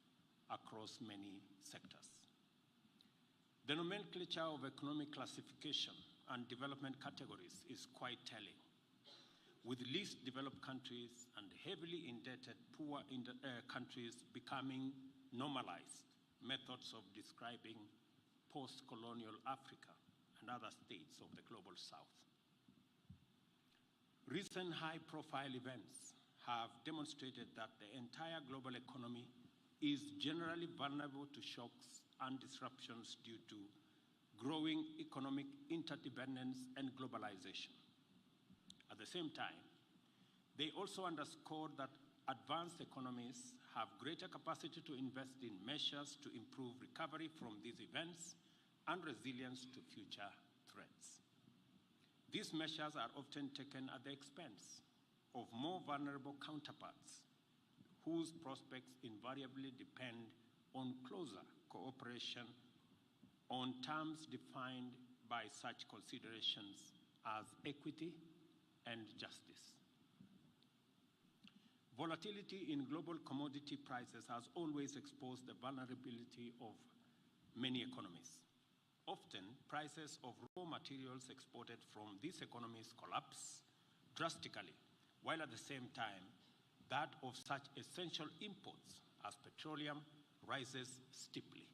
across many sectors. The nomenclature of economic classification and development categories is quite telling, with least developed countries and heavily indebted poor countries becoming normalized methods of describing post-colonial Africa and other states of the global south. Recent high-profile events have demonstrated that the entire global economy is generally vulnerable to shocks and disruptions due to growing economic interdependence and globalization. At the same time, they also underscore that advanced economies have greater capacity to invest in measures to improve recovery from these events and resilience to future threats. These measures are often taken at the expense of more vulnerable counterparts, whose prospects invariably depend on closer cooperation on terms defined by such considerations as equity and justice. Volatility in global commodity prices has always exposed the vulnerability of many economies. Often, prices of raw materials exported from these economies collapse drastically, while at the same time, that of such essential imports as petroleum rises steeply.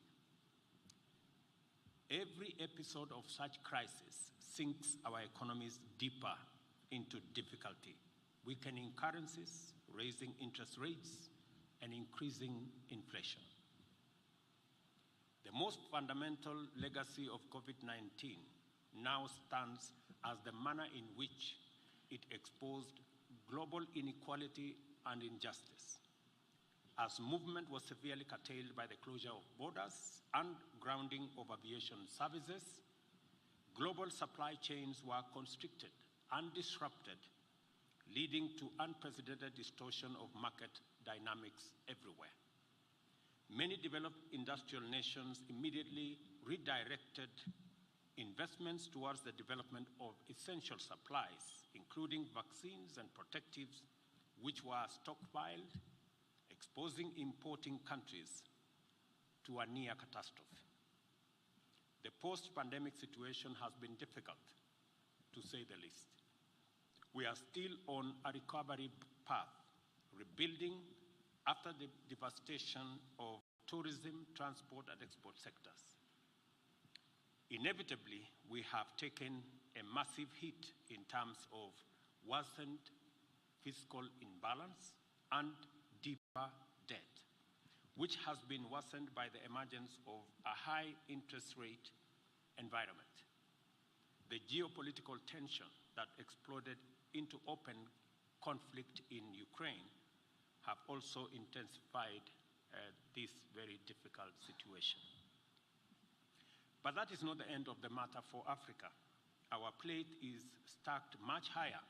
Every episode of such crisis sinks our economies deeper into difficulty, weakening currencies, raising interest rates, and increasing inflation. The most fundamental legacy of COVID-19 now stands as the manner in which it exposed global inequality and injustice. As movement was severely curtailed by the closure of borders and grounding of aviation services, global supply chains were constricted and disrupted, leading to unprecedented distortion of market dynamics everywhere. Many developed industrial nations immediately redirected investments towards the development of essential supplies, including vaccines and protectives, which were stockpiled, exposing importing countries to a near catastrophe. The post-pandemic situation has been difficult, to say the least. We are still on a recovery path, rebuilding after the devastation of tourism, transport, and export sectors. Inevitably, we have taken a massive hit in terms of worsened fiscal imbalance and deeper debt, which has been worsened by the emergence of a high interest rate environment. The geopolitical tension that exploded into open conflict in Ukraine have also intensified this very difficult situation. But that is not the end of the matter for Africa. Our plate is stacked much higher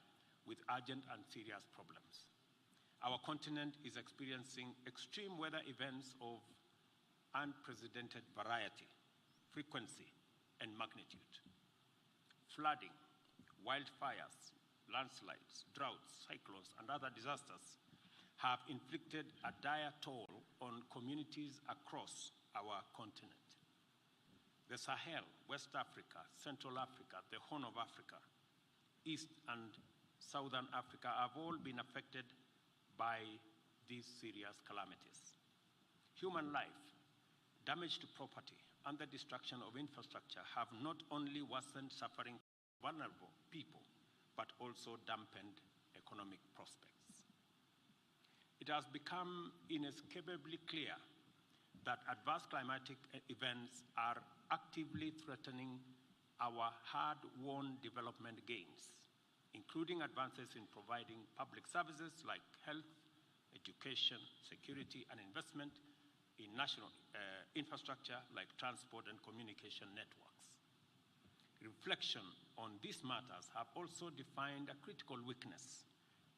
with urgent and serious problems. Our continent is experiencing extreme weather events of unprecedented variety, frequency, and magnitude. Flooding, wildfires, landslides, droughts, cyclones, and other disasters have inflicted a dire toll on communities across our continent. The Sahel, West Africa, Central Africa, the Horn of Africa, East and Southern Africa have all been affected by these serious calamities. Human life, damage to property, and the destruction of infrastructure have not only worsened suffering for vulnerable people, but also dampened economic prospects. It has become inescapably clear that adverse climatic events are actively threatening our hard-won development gains, including advances in providing public services like health, education, security, and investment in national infrastructure like transport and communication networks. Reflection on these matters have also defined a critical weakness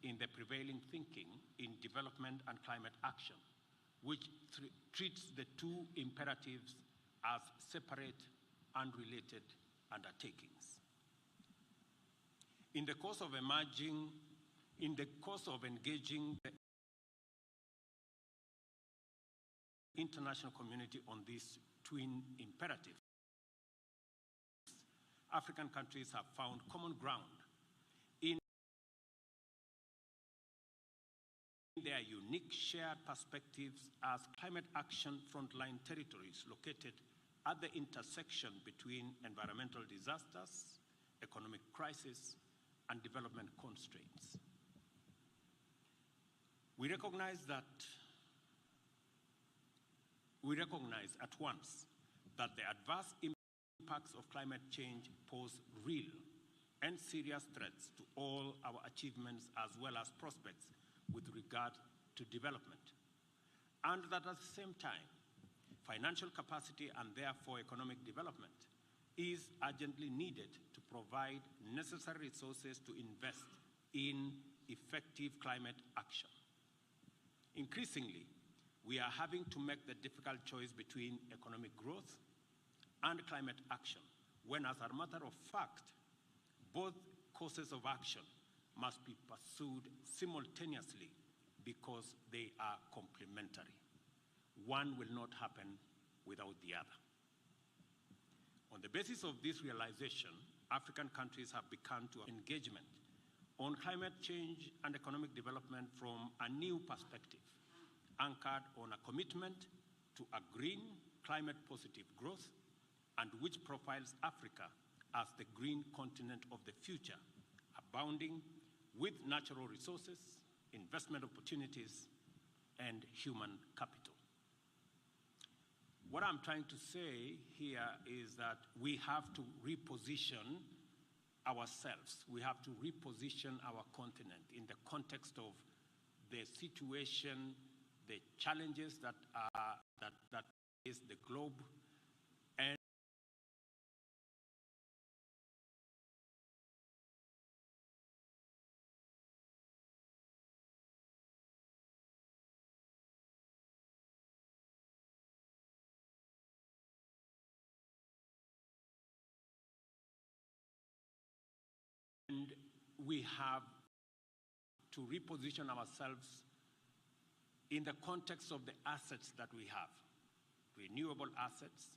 in the prevailing thinking in development and climate action, which treats the two imperatives as separate, unrelated undertakings. In the course of engaging the international community on these twin imperatives, African countries have found common ground in their unique shared perspectives as climate action frontline territories located at the intersection between environmental disasters, economic crisis, and development constraints. We recognize at once that the adverse impacts of climate change pose real and serious threats to all our achievements as well as prospects with regard to development, and that at the same time, financial capacity and therefore economic development is urgently needed to provide necessary resources to invest in effective climate action. Increasingly, we are having to make the difficult choice between economic growth and climate action, when as a matter of fact, both courses of action must be pursued simultaneously because they are complementary. One will not happen without the other. On On the basis of this realization, African countries have begun to engagement on climate change and economic development from a new perspective, anchored on a commitment to a green, climate-positive growth, and which profiles Africa as the green continent of the future, abounding with natural resources, investment opportunities, and human capital. What I'm trying to say here is that we have to reposition ourselves. We have to reposition our continent in the context of the situation, the challenges that is the globe, and we have to reposition ourselves in the context of the assets that we have, renewable assets,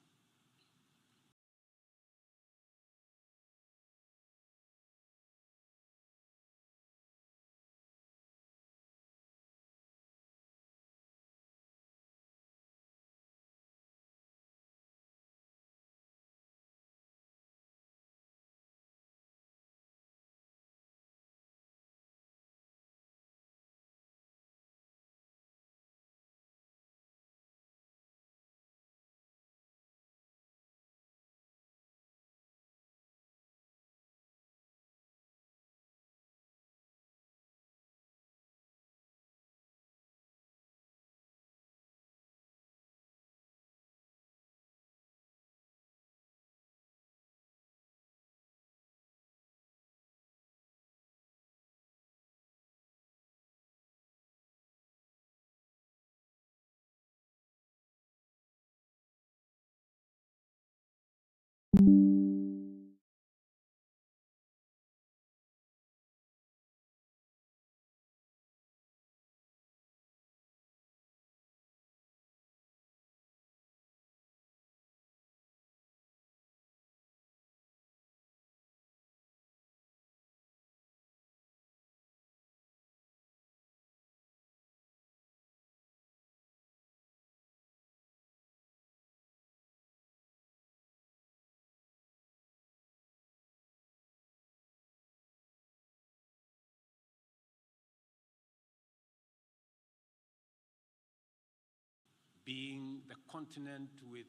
being the continent with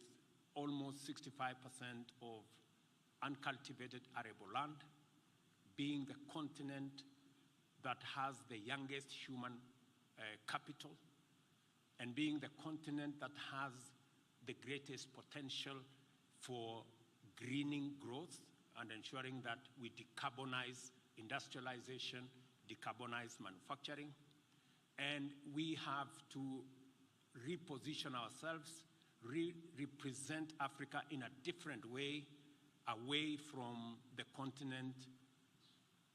almost 65% of uncultivated arable land, being the continent that has the youngest human capital, and being the continent that has the greatest potential for greening growth and ensuring that we decarbonize industrialization, decarbonize manufacturing. And we have to reposition ourselves, represent Africa in a different way, away from the continent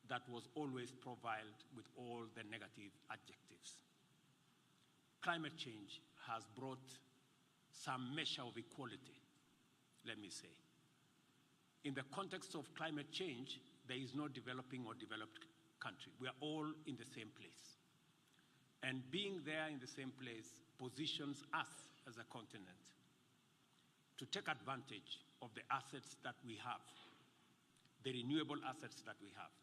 that was always profiled with all the negative adjectives. Climate change has brought some measure of equality, let me say. In the context of climate change, there is no developing or developed country. We are all in the same place. And being there in the same place positions us as a continent to take advantage of the assets that we have, the renewable assets that we have,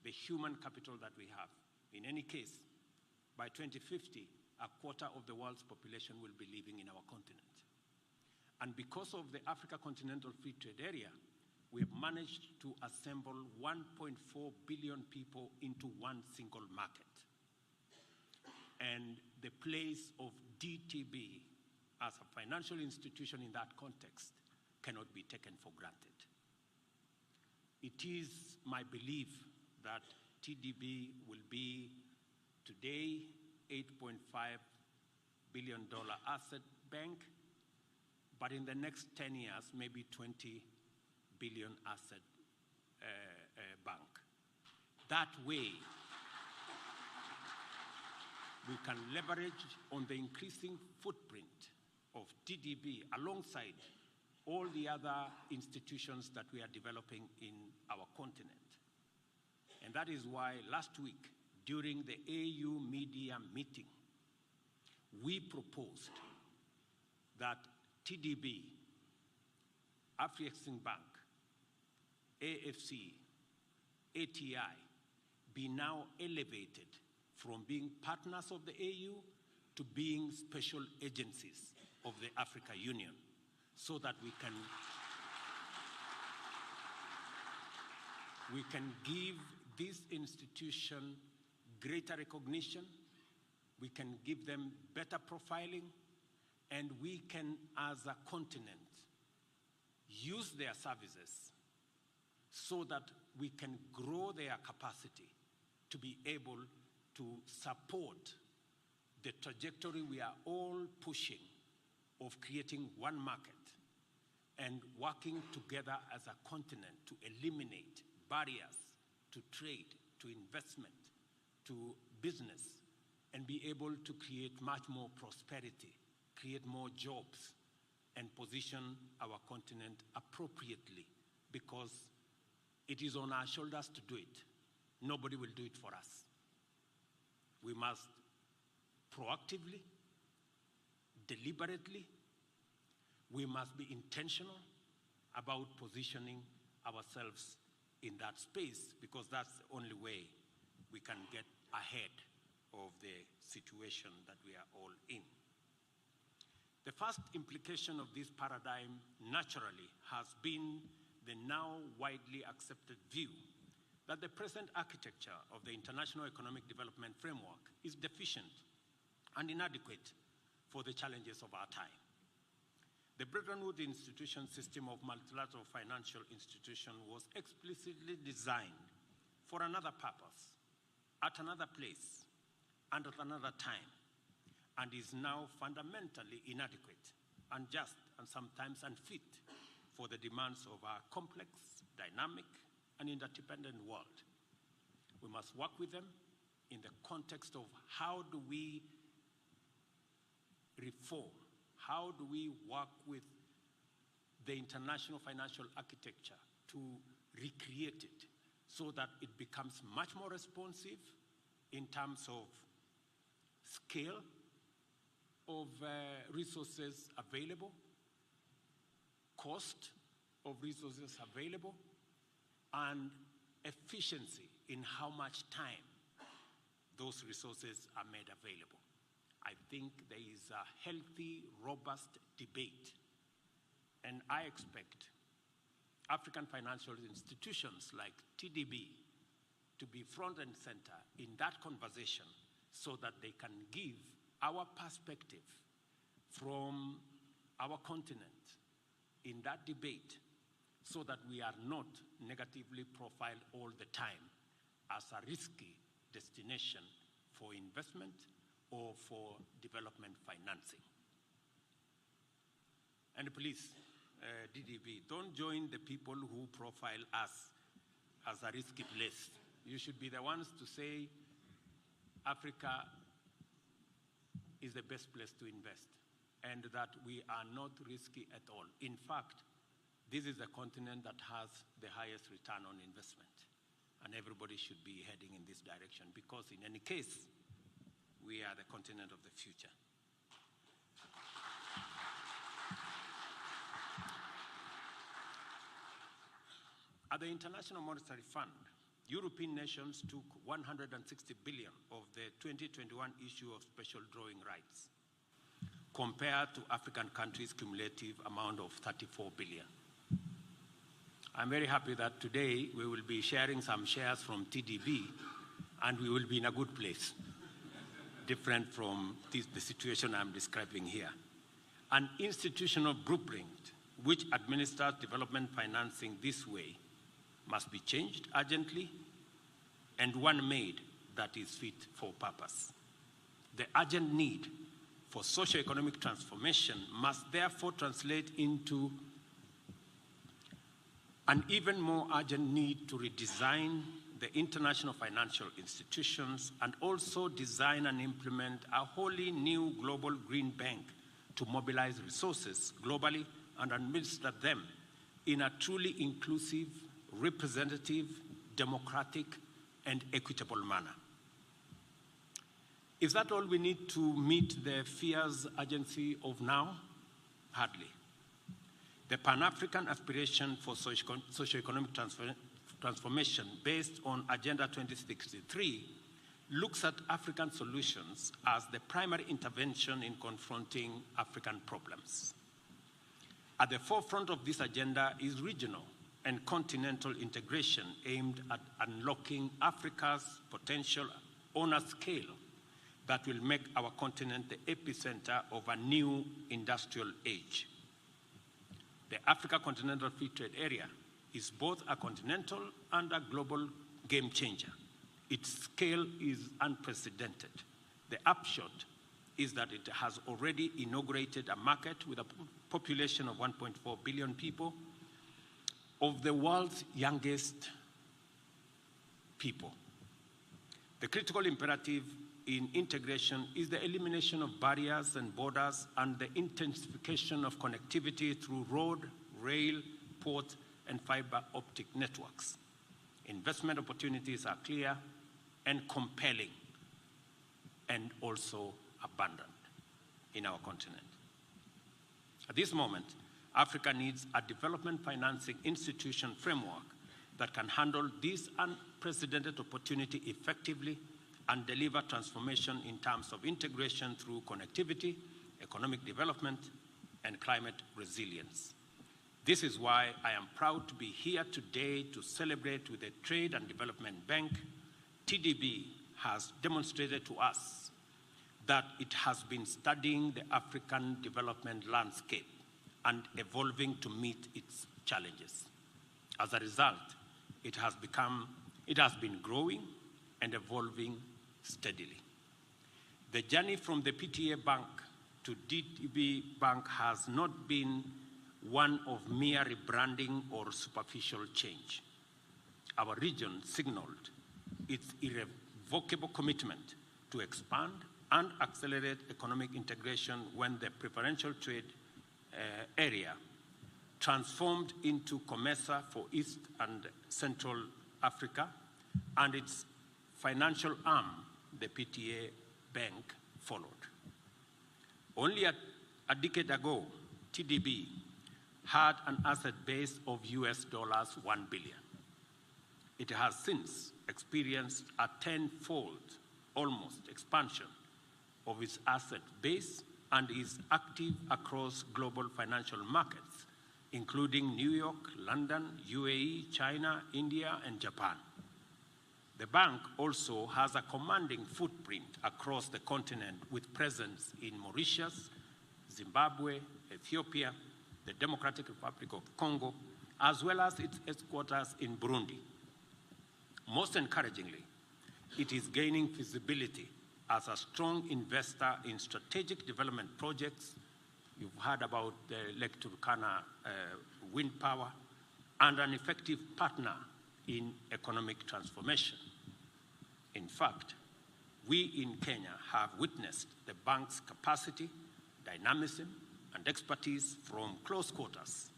the human capital that we have. In any case, by 2050, a quarter of the world's population will be living in our continent. And because of the Africa Continental Free Trade Area, we have managed to assemble 1.4 billion people into one single market. And the place of DTB as a financial institution in that context cannot be taken for granted. It is my belief that TDB will be today $8.5 billion asset bank, but in the next 10 years, maybe 20 billion asset bank. That way, we can leverage on the increasing footprint of TDB alongside all the the other institutions that we are developing in our continent. And that is why last week, during the AU media meeting, we proposed that TDB, Afrexim Bank, AFC, ATI be now elevated from being partners of the AU to being special agencies of the Africa Union, so that we can give this institution greater recognition, we can give them better profiling, and we can, as a continent, use their services so that we can grow their capacity to be able to support the trajectory we are all pushing of creating one market and working together as a continent to eliminate barriers to trade, to investment, to business, and be able to create much more prosperity, create more jobs, and position our continent appropriately, because it is on our shoulders to do it. Nobody will do it for us. We must proactively, deliberately, we must be intentional about positioning ourselves in that space, because that's the only way we can get ahead of the situation that we are all in. The first implication of this paradigm, naturally, has been the now widely accepted view that the present architecture of the international economic development framework is deficient and inadequate for the challenges of our time. The Bretton Woods institution system of multilateral financial institution was explicitly designed for another purpose, at another place, and at another time, and is now fundamentally inadequate, unjust, and sometimes unfit for the demands of our complex, dynamic, and interdependent world. We must work with them in the context of how do we reform, how do we work with the international financial architecture to recreate it so that it becomes much more responsive in terms of scale of resources available, cost of resources available, and efficiency in how much time those resources are made available. I think there is a healthy, robust debate, and I expect African financial institutions like TDB to be front and center in that conversation so that they can give our perspective from our continent in that debate, so that we are not negatively profiled all the time as a risky destination for investment or for development financing. And please, DDB, don't join the people who profile us as a risky place. You should be the ones to say Africa is the best place to invest, and that we are not risky at all. In fact, this is a continent that has the highest return on investment, and everybody should be heading in this direction, because in any case, we are the continent of the future. At the International Monetary Fund, European nations took 160 billion of the 2021 issue of special drawing rights, compared to African countries' cumulative amount of 34 billion. I'm very happy that today we will be sharing some shares from TDB, and we will be in a good place, different from the situation I'm describing here. An institutional blueprint which administers development financing this way must be changed urgently, and one made that is fit for purpose. The urgent need for socio-economic transformation must therefore translate into an even more urgent need to redesign the international financial institutions, and also design and implement a wholly new global green bank to mobilize resources globally and administer them in a truly inclusive, representative, democratic, and equitable manner. Is that all we need to meet the fierce urgency of now? Hardly. The Pan-African aspiration for socio-economic transformation based on Agenda 2063 looks at African solutions as the primary intervention in confronting African problems. At the forefront of this agenda is regional and continental integration aimed at unlocking Africa's potential on a scale that will make our continent the epicenter of a new industrial age. The Africa Continental Free Trade Area is both a continental and a global game changer. Its scale is unprecedented. The upshot is that it has already inaugurated a market with a population of 1.4 billion people, of the world's youngest people. The critical imperative in integration is the elimination of barriers and borders and the intensification of connectivity through road, rail, port, and fiber optic networks. Investment opportunities are clear and compelling and also abundant in our continent. At this moment, Africa needs a development financing institution framework that can handle this unprecedented opportunity effectively and deliver transformation in terms of integration through connectivity, economic development, and climate resilience. This is why I am proud to be here today to celebrate with the Trade and Development Bank. TDB has demonstrated to us that it has been studying the African development landscape and evolving to meet its challenges. As a result, it has been growing and evolving steadily. The journey from the PTA Bank to DTB Bank has not been one of mere rebranding or superficial change. Our region signaled its irrevocable commitment to expand and accelerate economic integration when the preferential trade area transformed into COMESA for East and Central Africa, and its financial arm, the PTA Bank, followed. Only a decade ago, TDB had an asset base of US $1 billion. It has since experienced a tenfold, almost, expansion of its asset base and is active across global financial markets, including New York, London, UAE, China, India, and Japan. The bank also has a commanding footprint across the continent with presence in Mauritius, Zimbabwe, Ethiopia, the Democratic Republic of Congo, as well as its headquarters in Burundi. Most encouragingly, it is gaining visibility as a strong investor in strategic development projects. You've heard about the Lake Turkana wind power, and an effective partner in economic transformation. In fact, we in Kenya have witnessed the bank's capacity, dynamism, and expertise from close quarters.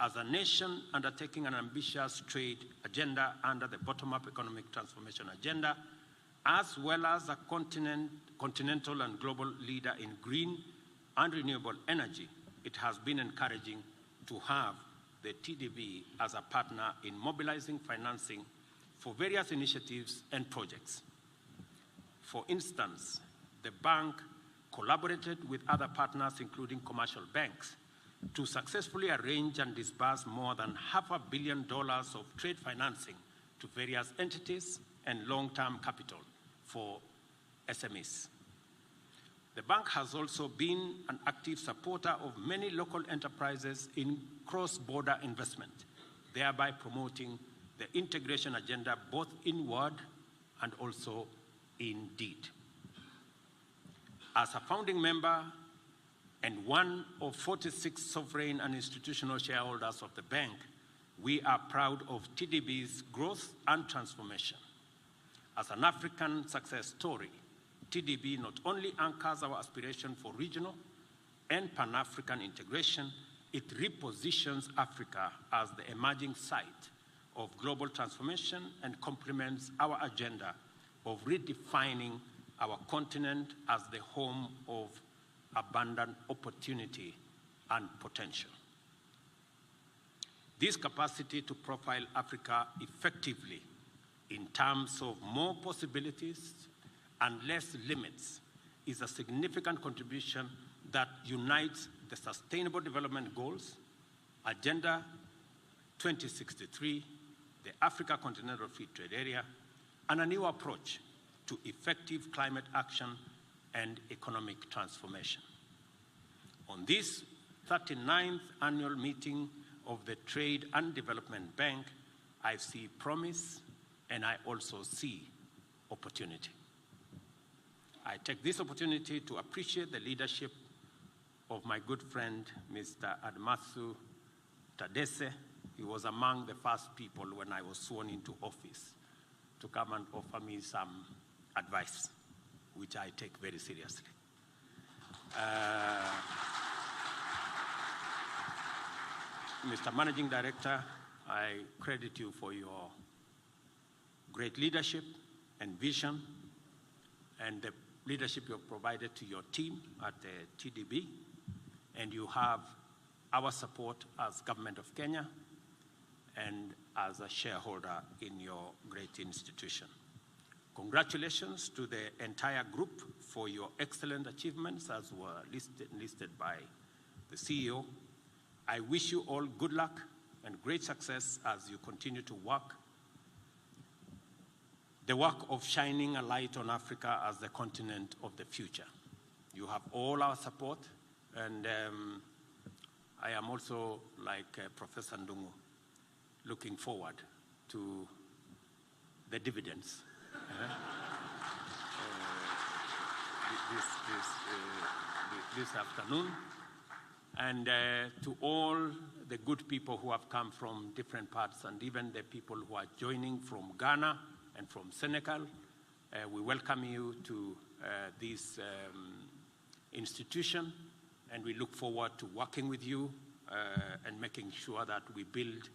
As a nation undertaking an ambitious trade agenda under the bottom-up economic transformation agenda, as well as a continental and global leader in green and renewable energy, it has been encouraging to have the TDB as a partner in mobilizing financing for various initiatives and projects. For instance, the bank collaborated with other partners, including commercial banks, to successfully arrange and disburse more than $500 million of trade financing to various entities and long-term capital for SMEs. The bank has also been an active supporter of many local enterprises in cross-border investment, thereby promoting the integration agenda both in word and also in deed. As a founding member and one of 46 sovereign and institutional shareholders of the bank, we are proud of TDB's growth and transformation. As an African success story, TDB not only anchors our aspiration for regional and Pan-African integration, it repositions Africa as the emerging site of global transformation and complements our agenda of redefining our continent as the home of abundant opportunity and potential. This capacity to profile Africa effectively in terms of more possibilities and less limits is a significant contribution that unites the Sustainable Development Goals, Agenda 2063, the Africa Continental Free Trade Area, and a new approach to effective climate action and economic transformation. On this 39th annual meeting of the Trade and Development Bank, I see promise and I also see opportunity. I take this opportunity to appreciate the leadership of my good friend, Mr. Admathu Tadesse. He was among the first people when I was sworn into office to come and offer me some advice, which I take very seriously. Mr. Managing Director, I credit you for your great leadership and vision and the leadership you have provided to your team at the TDB, and you have our support as Government of Kenya and as a shareholder in your great institution. Congratulations to the entire group for your excellent achievements as were listed by the CEO. I wish you all good luck and great success as you continue to work the work of shining a light on Africa as the continent of the future. You have all our support, and I am also, like Professor Ndungu, looking forward to the dividends this afternoon. And to all the good people who have come from different parts, and even the people who are joining from Ghana and from Senegal, we welcome you to this institution, and we look forward to working with you and making sure that we build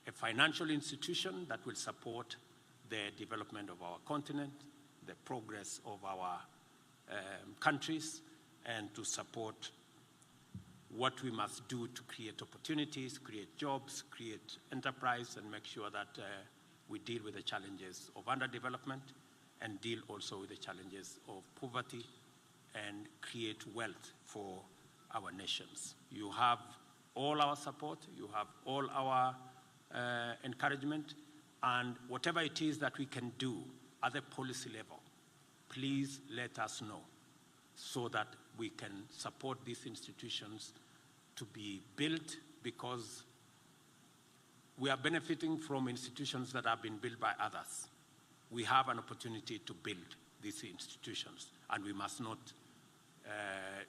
a financial institution that will support the development of our continent, the progress of our countries, and to support what we must do to create opportunities, create jobs, create enterprise, and make sure that we deal with the challenges of underdevelopment and deal also with the challenges of poverty and create wealth for our nations. You have all our support, you have all our encouragement, and whatever it is that we can do at the policy level, please let us know so that we can support these institutions to be built, because we are benefiting from institutions that have been built by others. We have an opportunity to build these institutions, and we must not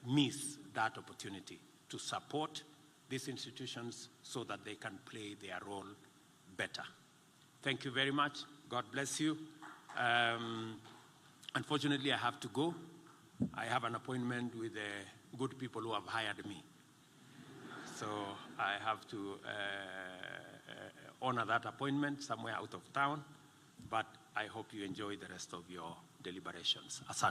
miss that opportunity to support these institutions so that they can play their role better. Thank you very much. God bless you. Unfortunately, I have to go. I have an appointment with the good people who have hired me. So I have to honor that appointment somewhere out of town, but I hope you enjoy the rest of your deliberations. Asante.